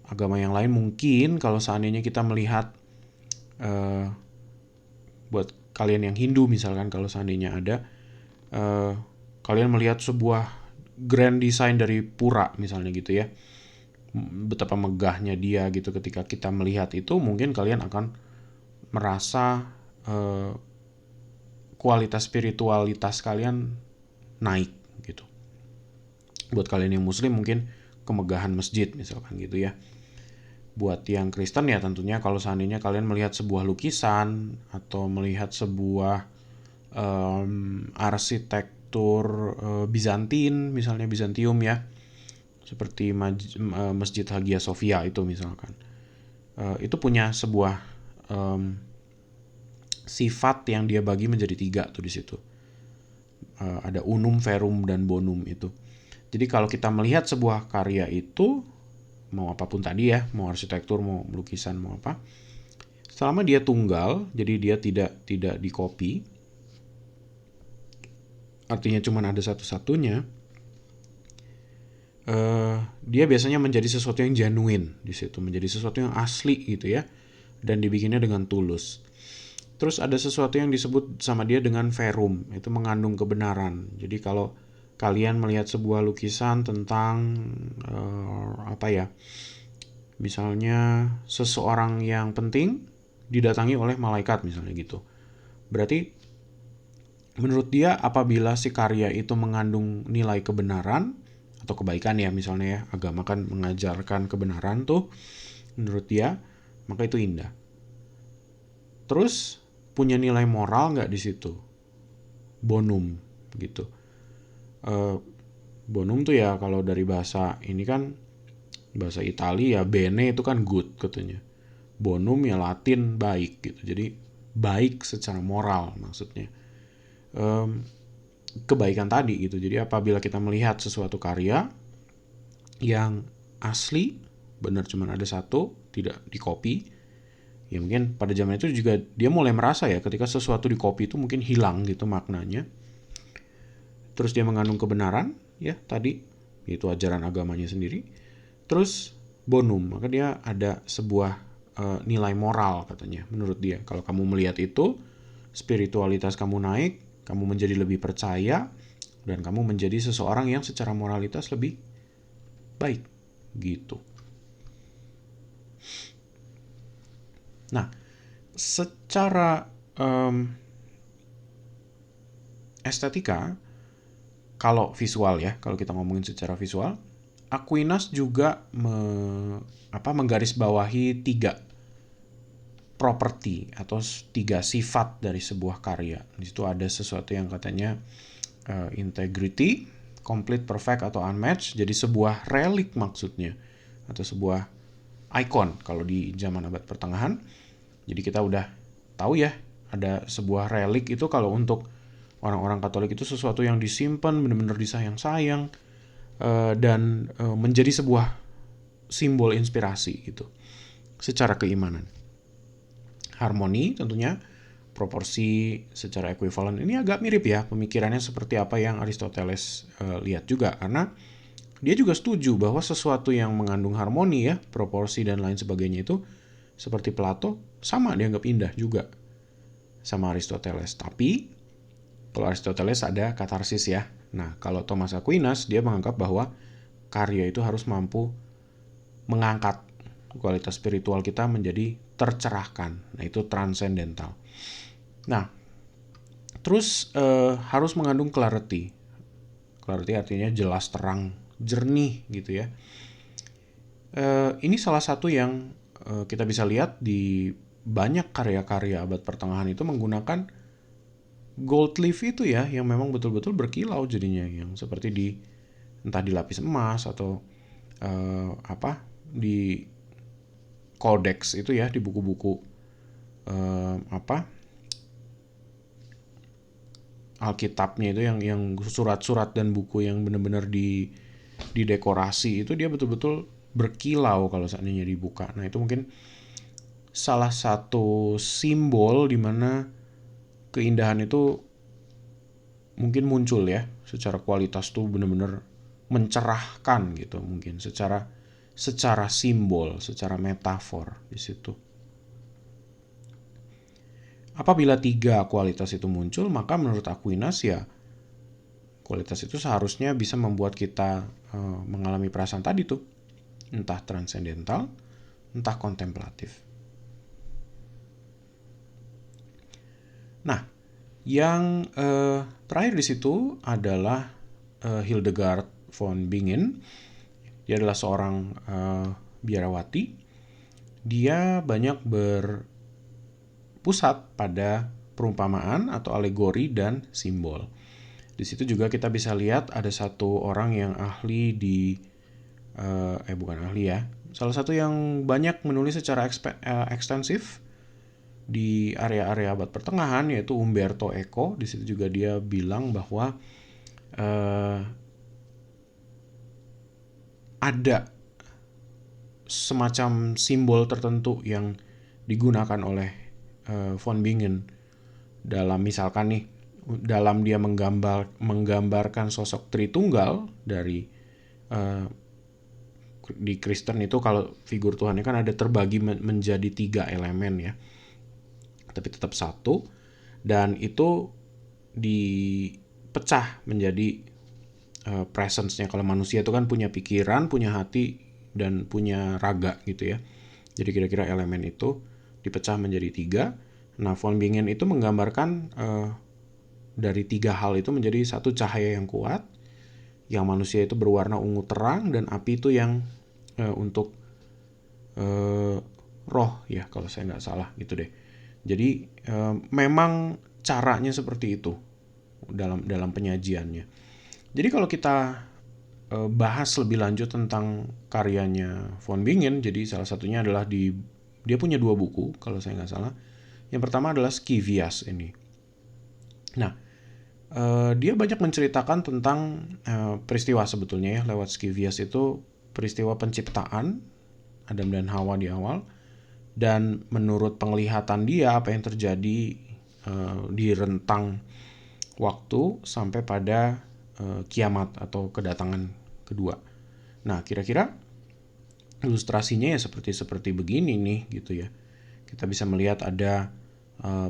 agama yang lain, mungkin kalau seandainya kita melihat buat kalian yang Hindu misalkan, kalau seandainya ada kalian melihat sebuah grand design dari pura misalnya gitu ya, betapa megahnya dia gitu, ketika kita melihat itu mungkin kalian akan merasa kualitas spiritualitas kalian naik gitu. Buat kalian yang muslim mungkin kemegahan masjid misalkan gitu ya. Buat yang Kristen ya tentunya kalau seandainya kalian melihat sebuah lukisan atau melihat sebuah arsitektur Bizantin misalnya, Bizantium ya, seperti Masjid Hagia Sophia itu misalkan, itu punya sebuah sifat yang dia bagi menjadi 3 tuh di situ. Ada unum, verum, dan bonum itu. Jadi kalau kita melihat sebuah karya itu, mau apapun tadi ya, mau arsitektur, mau lukisan, mau apa, selama dia tunggal, jadi dia tidak dikopi, artinya cuma ada satu-satunya, dia biasanya menjadi sesuatu yang genuine di situ, menjadi sesuatu yang asli gitu ya, dan dibikinnya dengan tulus. Terus ada sesuatu yang disebut sama dia dengan verum, itu mengandung kebenaran. Jadi kalau kalian melihat sebuah lukisan tentang misalnya seseorang yang penting didatangi oleh malaikat misalnya gitu. Berarti menurut dia apabila si karya itu mengandung nilai kebenaran atau kebaikan ya, misalnya ya, agama kan mengajarkan kebenaran tuh, menurut dia maka itu indah. Terus punya nilai moral nggak di situ? Bonum gitu. Bonum tuh ya kalau dari bahasa ini kan bahasa Italia ya, bene itu kan good katanya. Bonum ya Latin baik gitu. Jadi baik secara moral maksudnya. Kebaikan tadi gitu. Jadi apabila kita melihat sesuatu karya yang asli, benar cuma ada satu, tidak dikopi, ya mungkin pada zaman itu juga dia mulai merasa ya ketika sesuatu dikopi itu mungkin hilang gitu maknanya. Terus dia mengandung kebenaran ya tadi, yaitu ajaran agamanya sendiri. Terus bonum, maka dia ada sebuah nilai moral katanya menurut dia. Kalau kamu melihat itu, spiritualitas kamu naik, kamu menjadi lebih percaya, dan kamu menjadi seseorang yang secara moralitas lebih baik gitu. Nah, secara estetika, kalau visual ya, kalau kita ngomongin secara visual, Aquinas juga menggarisbawahi 3 properti atau 3 sifat dari sebuah karya. Di situ ada sesuatu yang katanya integrity, complete, perfect atau unmatched. Jadi sebuah relik maksudnya, atau sebuah icon kalau di zaman abad pertengahan. Jadi kita udah tahu ya, ada sebuah relik itu kalau untuk orang-orang Katolik itu sesuatu yang disimpan benar-benar disayang-sayang, dan menjadi sebuah simbol inspirasi gitu secara keimanan. Harmoni tentunya, proporsi secara ekuivalen, ini agak mirip ya pemikirannya seperti apa yang Aristoteles lihat juga, karena dia juga setuju bahwa sesuatu yang mengandung harmoni ya, proporsi dan lain sebagainya itu seperti Plato sama dianggap indah juga sama Aristoteles. Tapi kalau Aristoteles ada katarsis ya. Nah, kalau Thomas Aquinas dia menganggap bahwa karya itu harus mampu mengangkat kualitas spiritual kita menjadi tercerahkan. Nah, itu transcendental. Nah, terus harus mengandung clarity. Clarity artinya jelas, terang, jernih gitu ya. Ini salah satu yang kita bisa lihat di banyak karya-karya abad pertengahan itu menggunakan gold leaf itu ya, yang memang betul-betul berkilau jadinya, yang seperti di entah di lapis emas atau di codex itu ya, di buku-buku Alkitabnya itu yang surat-surat dan buku yang benar-benar di dekorasi itu, dia betul-betul berkilau kalau seandainya dibuka. Nah, itu mungkin salah satu simbol di mana keindahan itu mungkin muncul ya, secara kualitas tuh benar-benar mencerahkan gitu, mungkin secara simbol, secara metafor di situ. Apabila 3 kualitas itu muncul, maka menurut Aquinas ya kualitas itu seharusnya bisa membuat kita mengalami perasaan tadi tuh, entah transendental, entah kontemplatif. Nah, yang terakhir di situ adalah Hildegard von Bingen. Dia adalah seorang biarawati. Dia banyak berpusat pada perumpamaan atau alegori dan simbol. Di situ juga kita bisa lihat ada satu orang yang ahli di bukan ahli ya, salah satu yang banyak menulis secara ekstensif di area-area abad pertengahan, yaitu Umberto Eco. Di situ juga dia bilang bahwa ada semacam simbol tertentu yang digunakan oleh von Bingen dalam, misalkan nih, dalam dia menggambarkan sosok Tritunggal dari di Kristen itu, kalau figur Tuhan kan ada terbagi menjadi 3 elemen ya, tapi tetap satu, dan itu dipecah menjadi presence-nya. Kalau manusia itu kan punya pikiran, punya hati, dan punya raga gitu ya. Jadi kira-kira elemen itu dipecah menjadi 3. Nah, von Bingen itu menggambarkan dari 3 hal itu menjadi satu cahaya yang kuat, yang manusia itu berwarna ungu terang, dan api itu yang untuk roh ya, kalau saya nggak salah gitu deh. Jadi memang caranya seperti itu dalam penyajiannya. Jadi kalau kita bahas lebih lanjut tentang karyanya von Bingen, jadi salah satunya adalah dia punya 2 buku kalau saya nggak salah. Yang pertama adalah Scivias ini. Nah, dia banyak menceritakan tentang peristiwa sebetulnya ya lewat Scivias itu, peristiwa penciptaan Adam dan Hawa di awal, dan menurut penglihatan dia apa yang terjadi di rentang waktu sampai pada kiamat atau kedatangan kedua. Nah, kira-kira ilustrasinya ya seperti begini nih gitu ya. Kita bisa melihat ada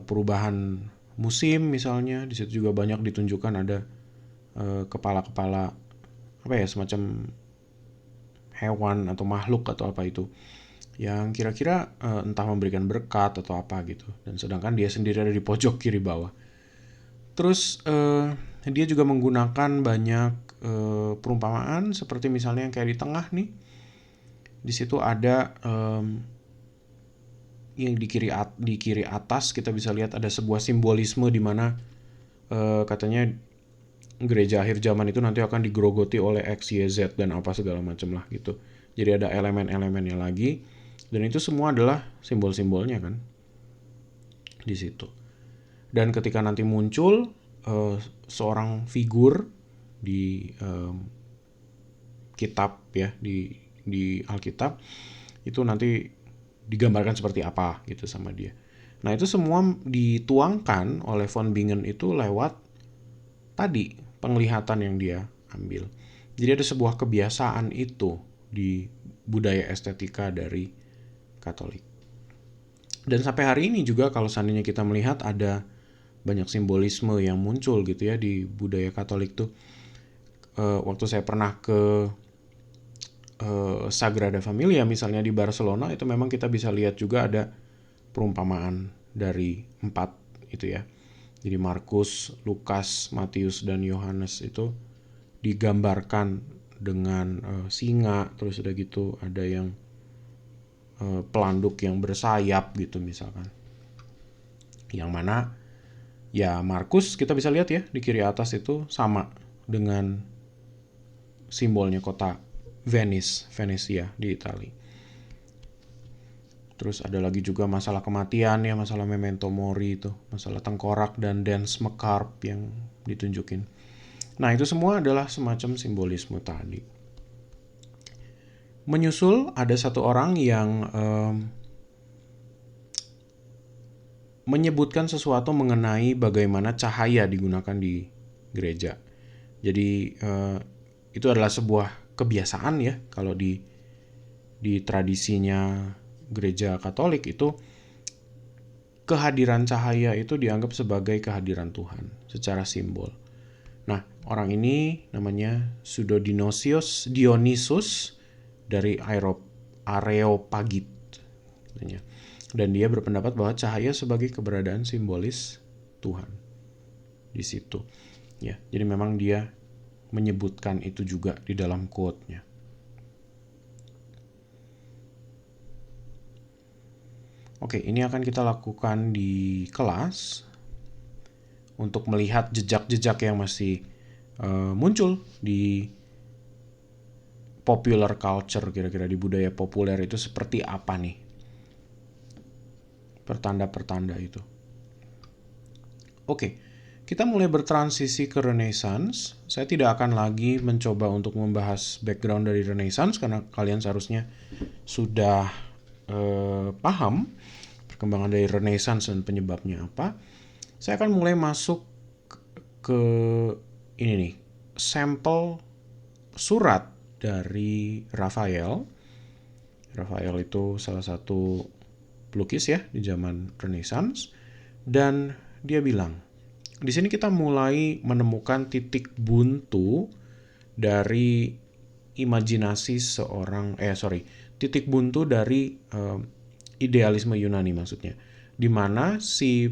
perubahan musim misalnya. Di situ juga banyak ditunjukkan ada kepala-kepala apa ya, semacam hewan atau makhluk atau apa itu, yang kira-kira entah memberikan berkat atau apa gitu. Dan sedangkan dia sendiri ada di pojok kiri bawah. Terus dia juga menggunakan banyak perumpamaan seperti misalnya yang kayak di tengah nih. Di situ ada yang di kiri atas kita bisa lihat ada sebuah simbolisme di mana katanya gereja akhir zaman itu nanti akan digerogoti oleh X, Y, Z dan apa segala macam lah gitu. Jadi ada elemen-elemennya lagi, dan itu semua adalah simbol-simbolnya kan di situ. Dan ketika nanti muncul seorang figur di kitab ya, di Alkitab itu nanti digambarkan seperti apa gitu sama dia. Nah, itu semua dituangkan oleh von Bingen itu lewat tadi penglihatan yang dia ambil. Jadi ada sebuah kebiasaan itu di budaya estetika dari Katolik. Dan sampai hari ini juga kalau seandainya kita melihat ada banyak simbolisme yang muncul gitu ya di budaya Katolik tuh. Waktu saya pernah ke Sagrada Familia misalnya di Barcelona, itu memang kita bisa lihat juga ada perumpamaan dari 4 itu ya. Jadi Markus, Lukas, Matius, dan Yohanes itu digambarkan dengan singa, terus udah gitu ada yang pelanduk yang bersayap gitu misalkan. Yang mana ya Markus kita bisa lihat ya di kiri atas itu sama dengan simbolnya kota Venice, Venesia di Italia. Terus ada lagi juga masalah kematian ya, masalah memento mori itu, masalah tengkorak dan dance macabre yang ditunjukin. Nah, itu semua adalah semacam simbolisme tadi. Menyusul ada satu orang yang menyebutkan sesuatu mengenai bagaimana cahaya digunakan di gereja. Jadi itu adalah sebuah kebiasaan ya kalau di tradisinya gereja Katolik itu, kehadiran cahaya itu dianggap sebagai kehadiran Tuhan secara simbol. Nah, orang ini namanya Dionysius dari Areopagit. Dan dia berpendapat bahwa cahaya sebagai keberadaan simbolis Tuhan di situ. Ya, jadi memang dia menyebutkan itu juga di dalam quote-nya. Oke, ini akan kita lakukan di kelas untuk melihat jejak-jejak yang masih muncul di popular culture, kira-kira di budaya populer itu seperti apa nih pertanda-pertanda itu. Oke, kita mulai bertransisi ke Renaissance. Saya tidak akan lagi mencoba untuk membahas background dari Renaissance karena kalian seharusnya sudah paham perkembangan dari Renaissance dan penyebabnya apa. Saya akan mulai masuk ke ini nih, sampel surat dari Raphael. Raphael itu salah satu pelukis ya di zaman Renaissance, dan dia bilang, di sini kita mulai menemukan titik buntu dari imajinasi titik buntu dari idealisme Yunani maksudnya. Di mana si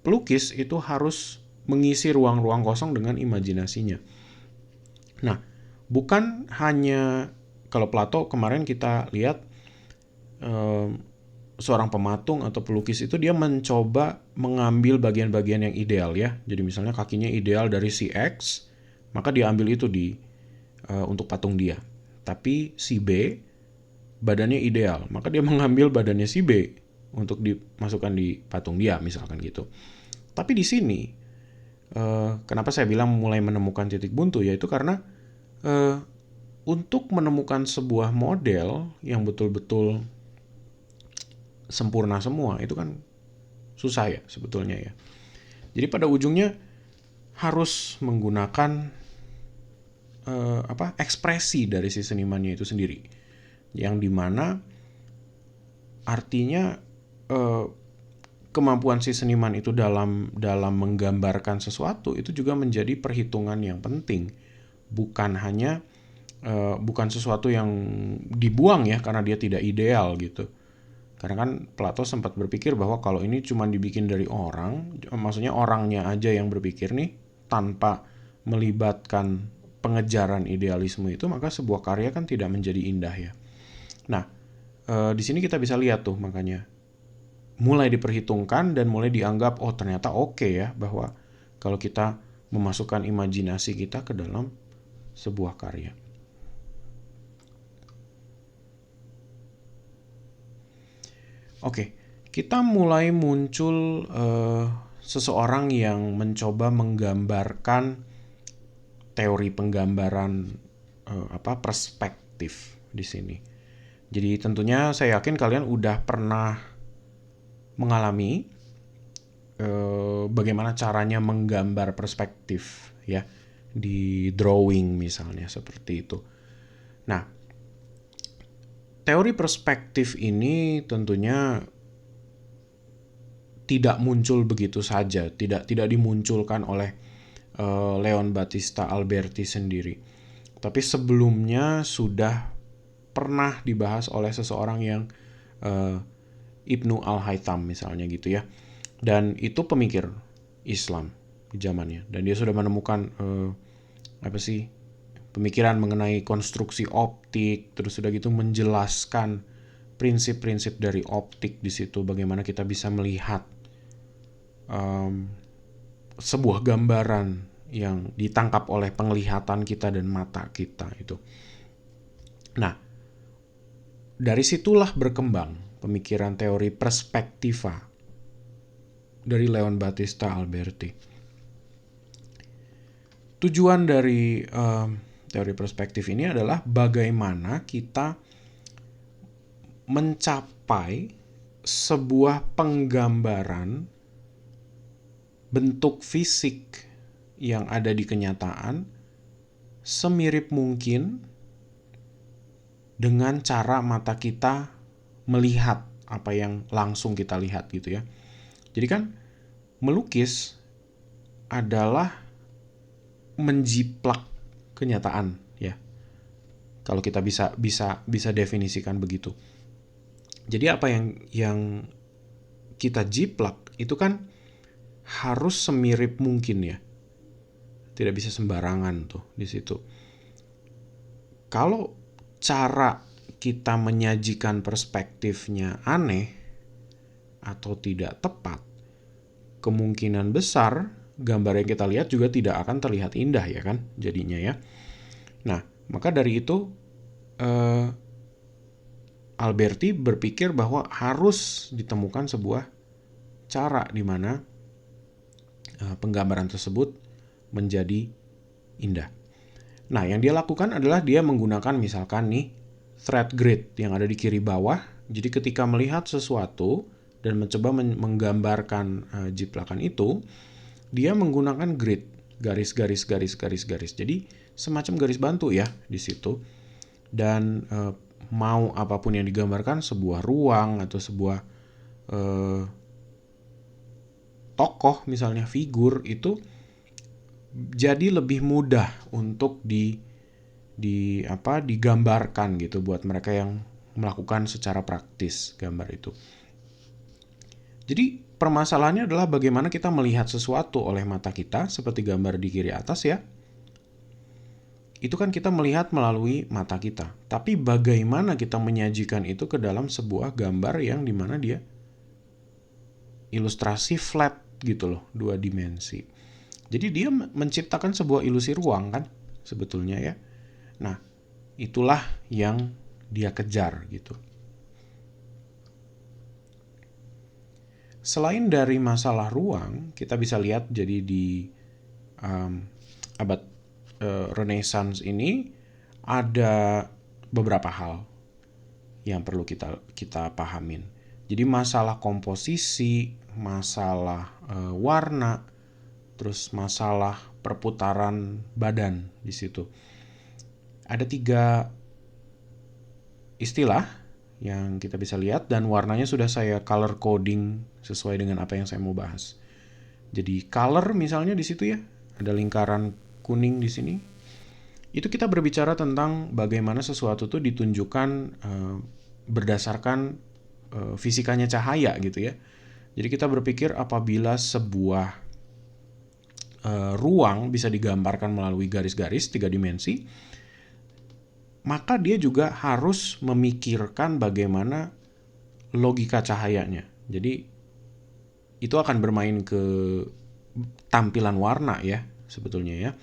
pelukis itu harus mengisi ruang-ruang kosong dengan imajinasinya. Nah, bukan hanya kalau Plato kemarin kita lihat seorang pematung atau pelukis itu dia mencoba mengambil bagian-bagian yang ideal ya. Jadi misalnya kakinya ideal dari si X, maka dia ambil itu untuk patung dia. Tapi si B badannya ideal, maka dia mengambil badannya si B untuk dimasukkan di patung dia misalkan gitu. Tapi di sini kenapa saya bilang mulai menemukan titik buntu, yaitu karena untuk menemukan sebuah model yang betul-betul sempurna semua itu kan susah ya sebetulnya ya. Jadi pada ujungnya harus menggunakan ekspresi dari si senimannya itu sendiri, yang dimana artinya kemampuan si seniman itu dalam menggambarkan sesuatu itu juga menjadi perhitungan yang penting, bukan hanya bukan sesuatu yang dibuang ya karena dia tidak ideal gitu. Karena kan Plato sempat berpikir bahwa kalau ini cuma dibikin dari orang, maksudnya orangnya aja yang berpikir nih tanpa melibatkan pengejaran idealisme itu, maka sebuah karya kan tidak menjadi indah ya. Nah, di sini kita bisa lihat tuh makanya mulai diperhitungkan dan mulai dianggap ternyata oke ya bahwa kalau kita memasukkan imajinasi kita ke dalam sebuah karya. Oke, kita mulai muncul seseorang yang mencoba menggambarkan teori penggambaran perspektif di sini. Jadi tentunya saya yakin kalian udah pernah mengalami bagaimana caranya menggambar perspektif ya di drawing misalnya seperti itu. Nah, teori perspektif ini tentunya tidak muncul begitu saja, tidak dimunculkan oleh Leon Battista Alberti sendiri. Tapi sebelumnya sudah pernah dibahas oleh seseorang yang Ibnu Al-Haytham misalnya gitu ya. Dan itu pemikir Islam di zamannya. Dan dia sudah menemukan pemikiran mengenai konstruksi optik, terus sudah gitu menjelaskan prinsip-prinsip dari optik di situ, bagaimana kita bisa melihat sebuah gambaran yang ditangkap oleh penglihatan kita dan mata kita itu. Nah, dari situlah berkembang pemikiran teori perspektiva dari Leon Battista Alberti. Tujuan dari teori perspektif ini adalah bagaimana kita mencapai sebuah penggambaran bentuk fisik yang ada di kenyataan semirip mungkin dengan cara mata kita melihat apa yang langsung kita lihat gitu ya. Jadi kan melukis adalah menjiplak kenyataan ya. Kalau kita bisa definisikan begitu. Jadi apa yang kita jiplak itu kan harus semirip mungkin ya. Tidak bisa sembarangan tuh di situ. Kalau cara kita menyajikan perspektifnya aneh atau tidak tepat, kemungkinan besar gambar yang kita lihat juga tidak akan terlihat indah ya kan jadinya ya. Nah, maka dari itu Alberti berpikir bahwa harus ditemukan sebuah cara di mana penggambaran tersebut menjadi indah. Nah, yang dia lakukan adalah dia menggunakan misalkan nih thread grid yang ada di kiri bawah. Jadi ketika melihat sesuatu dan mencoba menggambarkan jiplakan itu, dia menggunakan grid, garis. Jadi semacam garis bantu ya di situ. Dan mau apapun yang digambarkan, sebuah ruang atau sebuah tokoh misalnya figur itu jadi lebih mudah untuk digambarkan gitu buat mereka yang melakukan secara praktis gambar itu. Jadi permasalahannya adalah bagaimana kita melihat sesuatu oleh mata kita, seperti gambar di kiri atas ya. Itu kan kita melihat melalui mata kita. Tapi bagaimana kita menyajikan itu ke dalam sebuah gambar yang dimana dia ilustrasi flat gitu loh, 2 dimensi. Jadi dia menciptakan sebuah ilusi ruang kan sebetulnya ya. Nah, itulah yang dia kejar gitu. Selain dari masalah ruang, kita bisa lihat jadi di abad Renaissance ini ada beberapa hal yang perlu kita pahamin. Jadi masalah komposisi, masalah warna, terus masalah perputaran badan di situ. Ada 3 istilah yang kita bisa lihat dan warnanya sudah saya color coding sesuai dengan apa yang saya mau bahas. Jadi color misalnya di situ ya, ada lingkaran kuning di sini. Itu kita berbicara tentang bagaimana sesuatu itu ditunjukkan berdasarkan fisikanya cahaya gitu ya. Jadi kita berpikir apabila sebuah ruang bisa digambarkan melalui garis-garis 3 dimensi, maka dia juga harus memikirkan bagaimana logika cahayanya. Jadi itu akan bermain ke tampilan warna ya sebetulnya ya.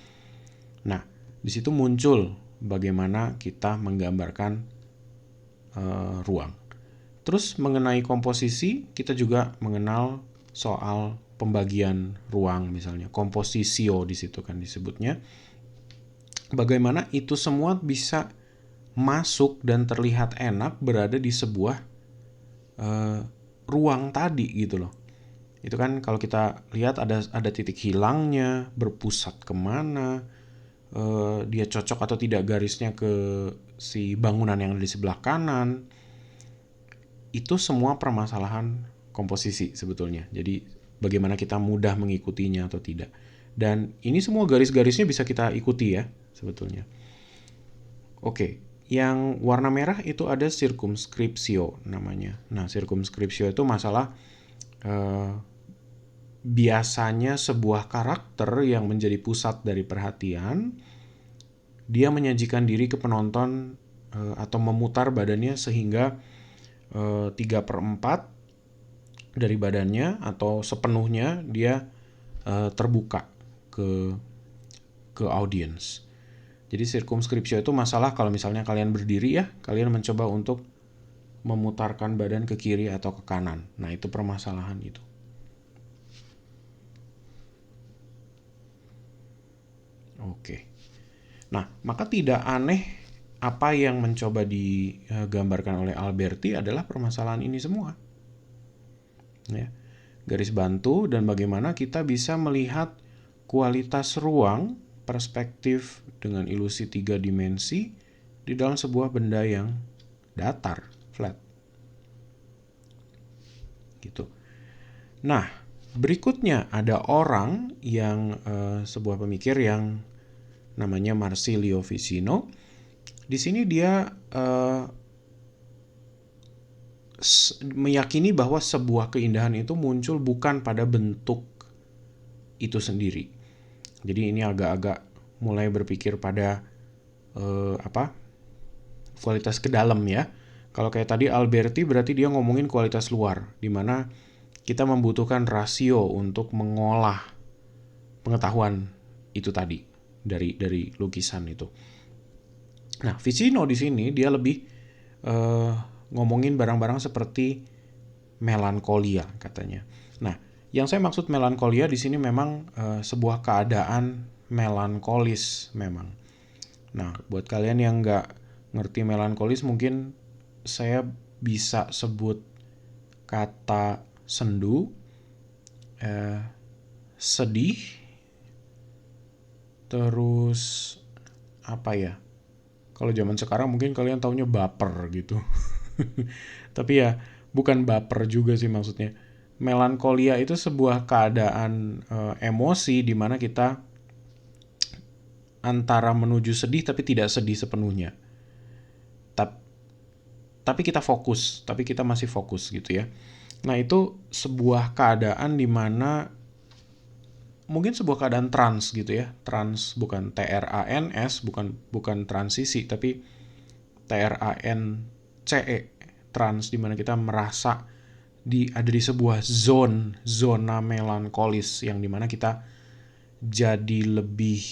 Nah, di situ muncul bagaimana kita menggambarkan ruang. Terus mengenai komposisi, kita juga mengenal soal pembagian ruang misalnya, komposisio di situ kan disebutnya. Bagaimana itu semua bisa masuk dan terlihat enak berada di sebuah ruang tadi gitu loh. Itu kan kalau kita lihat ada titik hilangnya, berpusat kemana, dia cocok atau tidak garisnya ke si bangunan yang ada di sebelah kanan. Itu semua permasalahan komposisi sebetulnya. Jadi bagaimana kita mudah mengikutinya atau tidak. Dan ini semua garis-garisnya bisa kita ikuti ya sebetulnya. Oke, yang warna merah itu ada circumscriptio namanya. Nah, circumscriptio itu masalah biasanya sebuah karakter yang menjadi pusat dari perhatian, dia menyajikan diri ke penonton atau memutar badannya sehingga 3/4 dari badannya atau sepenuhnya dia terbuka ke audiens. Jadi circumscriptio itu masalah kalau misalnya kalian berdiri ya, kalian mencoba untuk memutarkan badan ke kiri atau ke kanan. Nah, itu permasalahan itu. Oke. Nah, maka tidak aneh apa yang mencoba digambarkan oleh Alberti adalah permasalahan ini semua. Ya. Garis bantu dan bagaimana kita bisa melihat kualitas ruang, perspektif dengan ilusi 3 dimensi di dalam sebuah benda yang datar, flat. Gitu. Nah, berikutnya ada orang yang sebuah pemikir yang namanya Marsilio Ficino. Di sini dia meyakini bahwa sebuah keindahan itu muncul bukan pada bentuk itu sendiri. Jadi ini agak-agak mulai berpikir pada kualitas ke dalam ya. Kalau kayak tadi Alberti berarti dia ngomongin kualitas luar, di mana kita membutuhkan rasio untuk mengolah pengetahuan itu tadi dari lukisan itu. Nah, Ficino di sini dia lebih ngomongin barang-barang seperti melankolia katanya. Nah, yang saya maksud melankolia di sini memang sebuah keadaan melankolis memang. Nah, buat kalian yang nggak ngerti melankolis, mungkin saya bisa sebut kata sendu, sedih, terus apa ya? Kalau zaman sekarang mungkin kalian taunya baper gitu. Tapi ya bukan baper juga sih maksudnya. Melankolia itu sebuah keadaan emosi di mana kita antara menuju sedih tapi tidak sedih sepenuhnya. Tapi kita fokus, tapi kita masih fokus gitu ya. Nah, itu sebuah keadaan di mana mungkin sebuah keadaan trans gitu ya. Trans bukan TRANS, bukan transisi, tapi TRANCE, trans, di mana kita merasa ada di sebuah zona melankolis yang dimana kita jadi lebih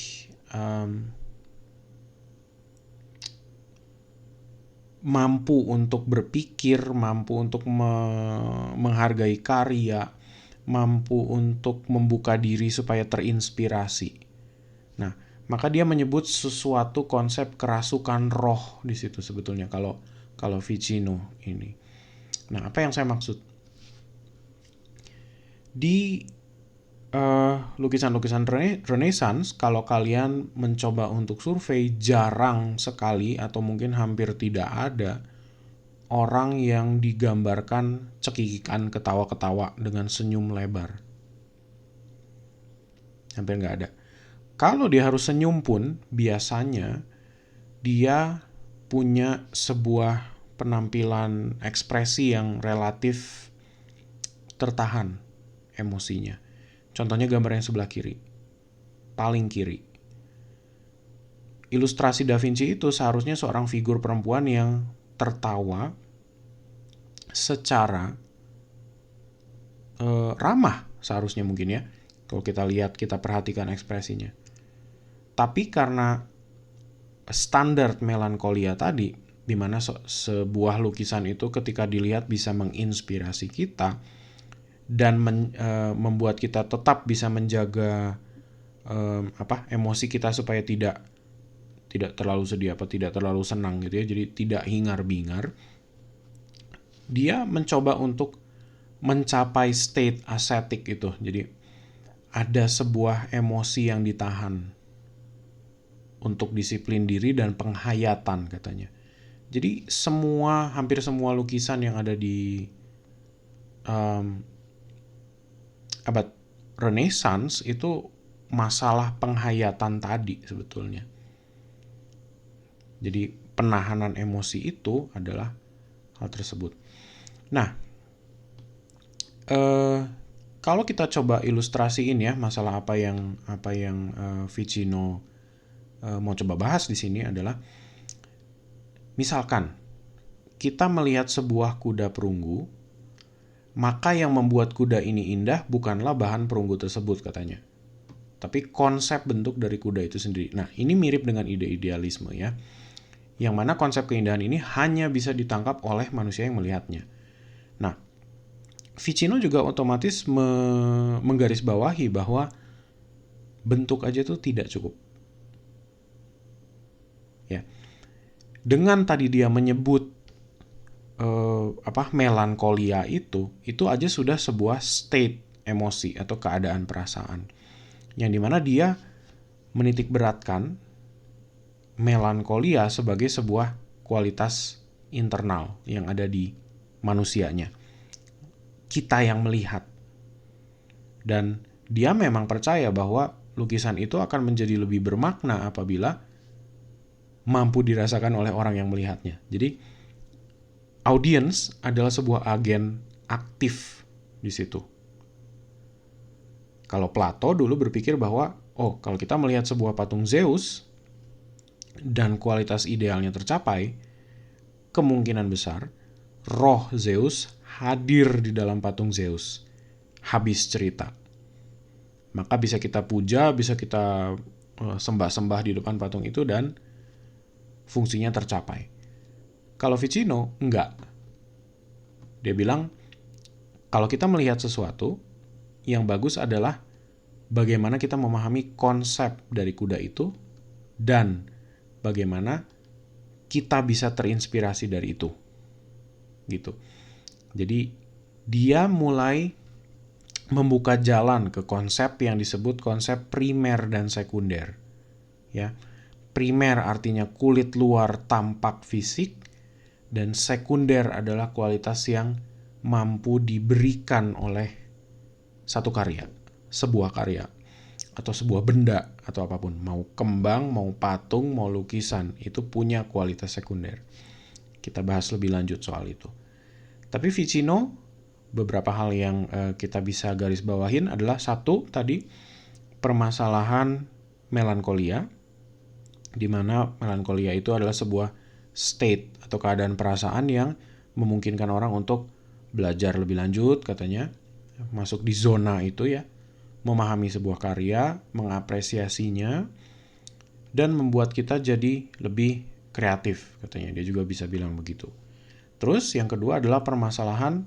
mampu untuk berpikir, mampu untuk menghargai karya, mampu untuk membuka diri supaya terinspirasi. Nah, maka dia menyebut sesuatu konsep kerasukan roh di situ sebetulnya kalau Ficino ini. Nah, apa yang saya maksud? Di lukisan-lukisan Renaissance, kalau kalian mencoba untuk survei, jarang sekali atau mungkin hampir tidak ada orang yang digambarkan cekikikan ketawa-ketawa dengan senyum lebar. Hampir nggak ada. Kalau dia harus senyum pun, biasanya dia punya sebuah penampilan ekspresi yang relatif tertahan emosinya. Contohnya gambar yang sebelah kiri, paling kiri. Ilustrasi Da Vinci itu seharusnya seorang figur perempuan yang tertawa secara ramah seharusnya mungkin ya. Kalau kita lihat, kita perhatikan ekspresinya. Tapi karena standar melankolia tadi, di mana sebuah lukisan itu ketika dilihat bisa menginspirasi kita dan membuat kita tetap bisa menjaga emosi kita supaya tidak terlalu sedih tidak terlalu senang gitu ya, jadi tidak hingar-bingar. Dia mencoba untuk mencapai state ascetic itu, jadi ada sebuah emosi yang ditahan untuk disiplin diri dan penghayatan katanya. Jadi hampir semua lukisan yang ada di abad Renaissance itu masalah penghayatan tadi sebetulnya. Jadi penahanan emosi itu adalah hal tersebut. Nah, kalau kita coba ilustrasiin ya masalah apa yang Ficino mau coba bahas di sini adalah, misalkan kita melihat sebuah kuda perunggu, maka yang membuat kuda ini indah bukanlah bahan perunggu tersebut katanya, tapi konsep bentuk dari kuda itu sendiri. Nah, ini mirip dengan ide idealisme ya, yang mana konsep keindahan ini hanya bisa ditangkap oleh manusia yang melihatnya. Nah, Ficino juga otomatis menggarisbawahi bahwa bentuk aja tuh tidak cukup. Ya. Dengan tadi dia menyebut melankolia itu aja sudah sebuah state emosi atau keadaan perasaan, yang dimana dia menitik beratkan melankolia sebagai sebuah kualitas internal yang ada di manusianya, kita yang melihat. Dan dia memang percaya bahwa lukisan itu akan menjadi lebih bermakna apabila mampu dirasakan oleh orang yang melihatnya. Jadi audience adalah sebuah agen aktif di situ. Kalau Plato dulu berpikir bahwa kalau kita melihat sebuah patung Zeus dan kualitas idealnya tercapai, kemungkinan besar roh Zeus hadir di dalam patung Zeus. Habis cerita. Maka bisa kita puja, bisa kita sembah-sembah di depan patung itu dan fungsinya tercapai. Kalau Ficino, enggak. Dia bilang, kalau kita melihat sesuatu, yang bagus adalah bagaimana kita memahami konsep dari kuda itu dan bagaimana kita bisa terinspirasi dari itu. Gitu. Jadi, dia mulai membuka jalan ke konsep yang disebut konsep primer dan sekunder. Ya. Primer artinya kulit luar tampak fisik, dan sekunder adalah kualitas yang mampu diberikan oleh satu karya, sebuah karya, atau sebuah benda, atau apapun, mau kembang, mau patung, mau lukisan, itu punya kualitas sekunder. Kita bahas lebih lanjut soal itu. Tapi Ficino, beberapa hal yang kita bisa garis bawahin adalah satu tadi, permasalahan melankolia, di mana melankolia itu adalah sebuah state atau keadaan perasaan yang memungkinkan orang untuk belajar lebih lanjut, katanya, masuk di zona itu ya, memahami sebuah karya, mengapresiasinya, dan membuat kita jadi lebih kreatif, katanya. Dia juga bisa bilang begitu. Terus yang kedua adalah permasalahan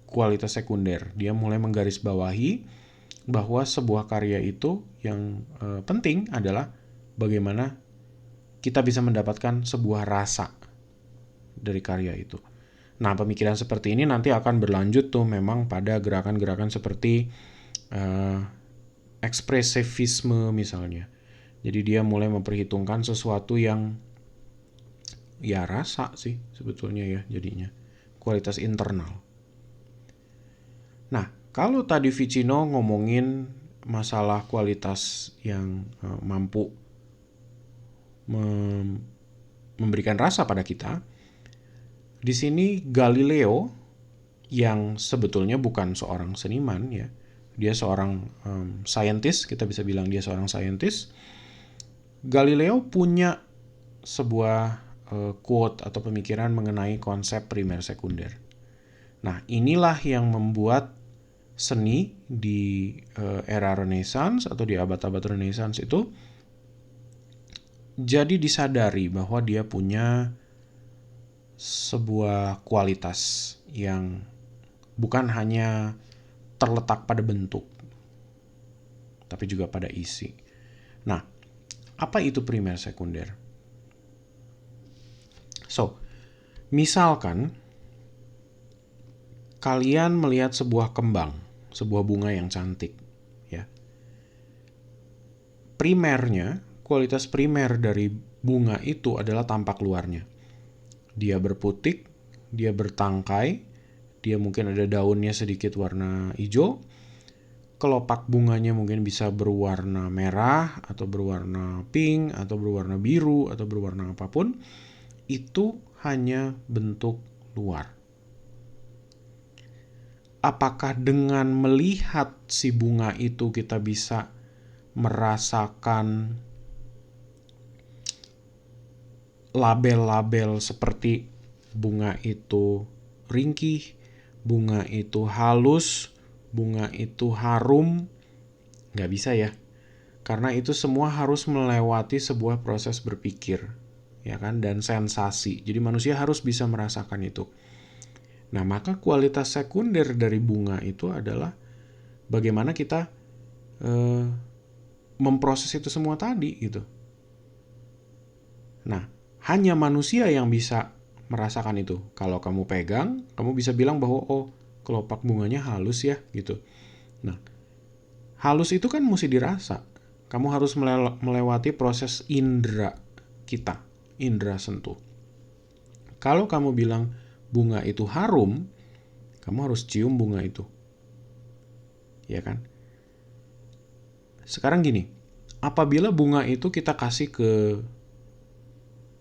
kualitas sekunder. Dia mulai menggarisbawahi bahwa sebuah karya itu yang penting adalah bagaimana kita bisa mendapatkan sebuah rasa dari karya itu. Nah, pemikiran seperti ini nanti akan berlanjut tuh memang pada gerakan-gerakan seperti ekspresivisme misalnya. Jadi dia mulai memperhitungkan sesuatu yang ya rasa sih sebetulnya ya jadinya. Kualitas internal. Nah, kalau tadi Ficino ngomongin masalah kualitas yang mampu memberikan rasa pada kita, di sini Galileo yang sebetulnya bukan seorang seniman ya, dia seorang scientist, kita bisa bilang dia seorang scientist. Galileo punya sebuah quote atau pemikiran mengenai konsep primer sekunder. Nah, inilah yang membuat seni di era Renaissance atau di abad-abad Renaissance itu jadi disadari bahwa dia punya sebuah kualitas yang bukan hanya terletak pada bentuk, tapi juga pada isi. Nah, apa itu primer sekunder? So, misalkan kalian melihat sebuah kembang, sebuah bunga yang cantik, ya. Primernya, kualitas primer dari bunga itu adalah tampak luarnya. Dia berputik, dia bertangkai, dia mungkin ada daunnya sedikit warna hijau, kelopak bunganya mungkin bisa berwarna merah, atau berwarna pink, atau berwarna biru, atau berwarna apapun. Itu hanya bentuk luar. Apakah dengan melihat si bunga itu kita bisa merasakan label-label seperti bunga itu ringkih, bunga itu halus, bunga itu harum? Nggak bisa ya. Karena itu semua harus melewati sebuah proses berpikir, ya kan, dan sensasi. Jadi manusia harus bisa merasakan itu. Nah, maka kualitas sekunder dari bunga itu adalah bagaimana kita memproses itu semua tadi gitu. Nah, hanya manusia yang bisa merasakan itu. Kalau kamu pegang, kamu bisa bilang bahwa oh, kelopak bunganya halus ya gitu. Nah, halus itu kan mesti dirasa. Kamu harus melewati proses indera kita, indera sentuh. Kalau kamu bilang bunga itu harum, kamu harus cium bunga itu. Ya kan? Sekarang gini, apabila bunga itu kita kasih ke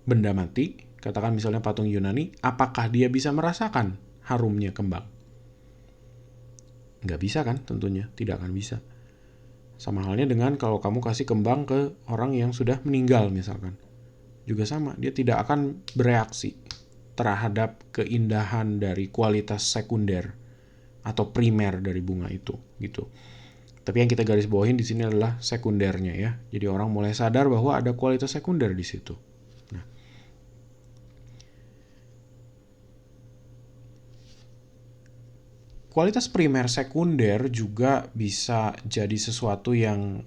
benda mati, katakan misalnya patung Yunani, apakah dia bisa merasakan harumnya kembang? Nggak bisa kan tentunya, tidak akan bisa. Sama halnya dengan kalau kamu kasih kembang ke orang yang sudah meninggal misalkan. Juga sama, dia tidak akan bereaksi terhadap keindahan dari kualitas sekunder atau primer dari bunga itu gitu. Tapi yang kita garis bawahin di sini adalah sekundernya ya. Jadi orang mulai sadar bahwa ada kualitas sekunder di situ. Nah, kualitas primer sekunder juga bisa jadi sesuatu yang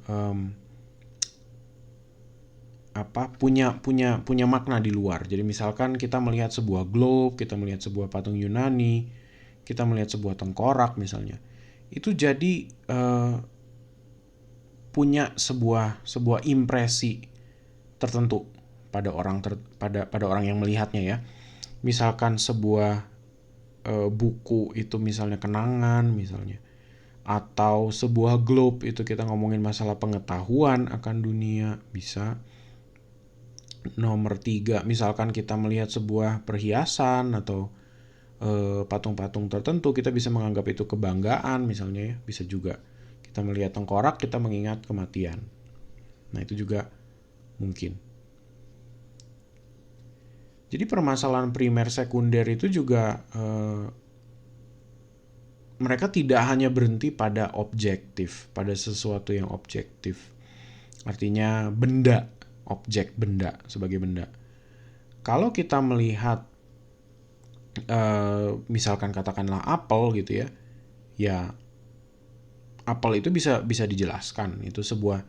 punya makna di luar. Jadi misalkan kita melihat sebuah globe, kita melihat sebuah patung Yunani, kita melihat sebuah tengkorak misalnya, itu jadi punya sebuah impresi tertentu pada orang yang melihatnya ya. Misalkan sebuah buku itu misalnya kenangan misalnya, Atau sebuah globe, itu kita ngomongin masalah pengetahuan akan dunia, bisa. Nomor 3, misalkan kita melihat sebuah perhiasan atau patung-patung tertentu, kita bisa menganggap itu kebanggaan misalnya ya, bisa juga. Kita melihat tengkorak, kita mengingat kematian. Nah, itu juga mungkin. Jadi permasalahan primer sekunder itu juga mereka tidak hanya berhenti pada objektif, pada sesuatu yang objektif. Artinya benda, objek benda sebagai benda. Kalau kita melihat misalkan katakanlah apel gitu ya, ya apel itu bisa dijelaskan. Itu sebuah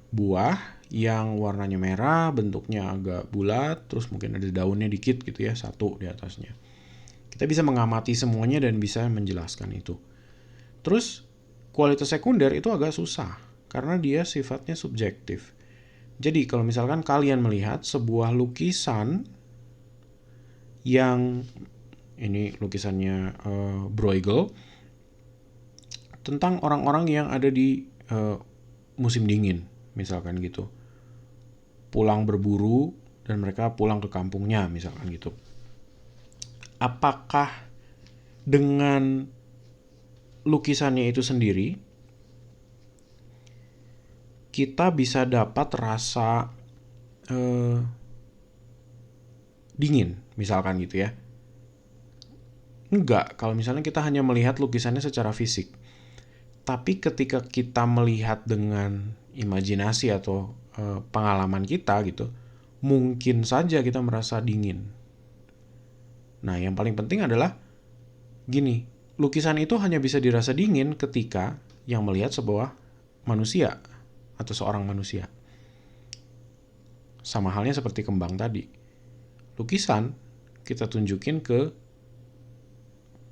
buah yang warnanya merah, bentuknya agak bulat, terus mungkin ada daunnya dikit gitu ya, satu di atasnya. Kita bisa mengamati semuanya dan bisa menjelaskan itu. Terus kualitas sekunder itu agak susah karena dia sifatnya subjektif. Jadi kalau misalkan kalian melihat sebuah lukisan yang ini lukisannya Bruegel tentang orang-orang yang ada di musim dingin, misalkan gitu. Pulang berburu dan mereka pulang ke kampungnya, misalkan gitu. Apakah dengan lukisannya itu sendiri kita bisa dapat rasa dingin, misalkan gitu ya? Enggak, kalau misalnya kita hanya melihat lukisannya secara fisik. Tapi ketika kita melihat dengan imajinasi atau pengalaman kita gitu, mungkin saja kita merasa dingin. Nah, yang paling penting adalah gini, lukisan itu hanya bisa dirasa dingin ketika yang melihat sebuah manusia atau seorang manusia. Sama halnya seperti kembang tadi. Lukisan kita tunjukin ke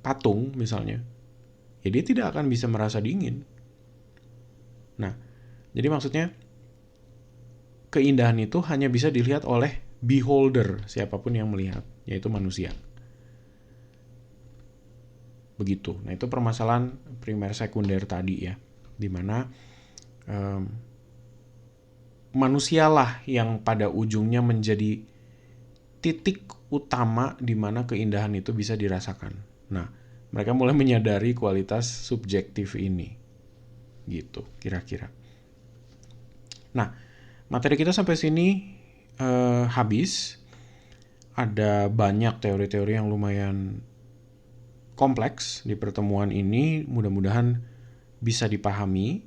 patung misalnya, ya dia tidak akan bisa merasa dingin. Nah, jadi maksudnya keindahan itu hanya bisa dilihat oleh beholder, siapapun yang melihat, yaitu manusia. Begitu. Nah, itu permasalahan primer sekunder tadi ya, dimana manusialah yang pada ujungnya menjadi titik utama di mana keindahan itu bisa dirasakan. Nah, mereka mulai menyadari kualitas subjektif ini. Gitu, kira-kira. Nah, materi kita sampai sini habis. Ada banyak teori-teori yang lumayan kompleks di pertemuan ini. Mudah-mudahan bisa dipahami.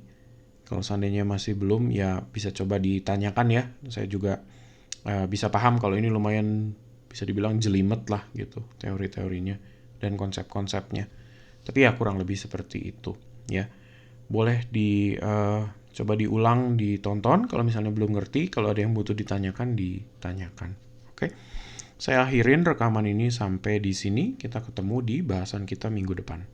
Kalau seandainya masih belum, ya bisa coba ditanyakan ya. Saya juga bisa paham kalau ini lumayan bisa dibilang jelimet lah gitu teori-teorinya dan konsep-konsepnya. Tapi ya kurang lebih seperti itu ya. Boleh coba diulang, ditonton kalau misalnya belum ngerti. Kalau ada yang butuh ditanyakan, ditanyakan. Oke. Saya akhirin rekaman ini sampai di sini. Kita ketemu di bahasan kita minggu depan.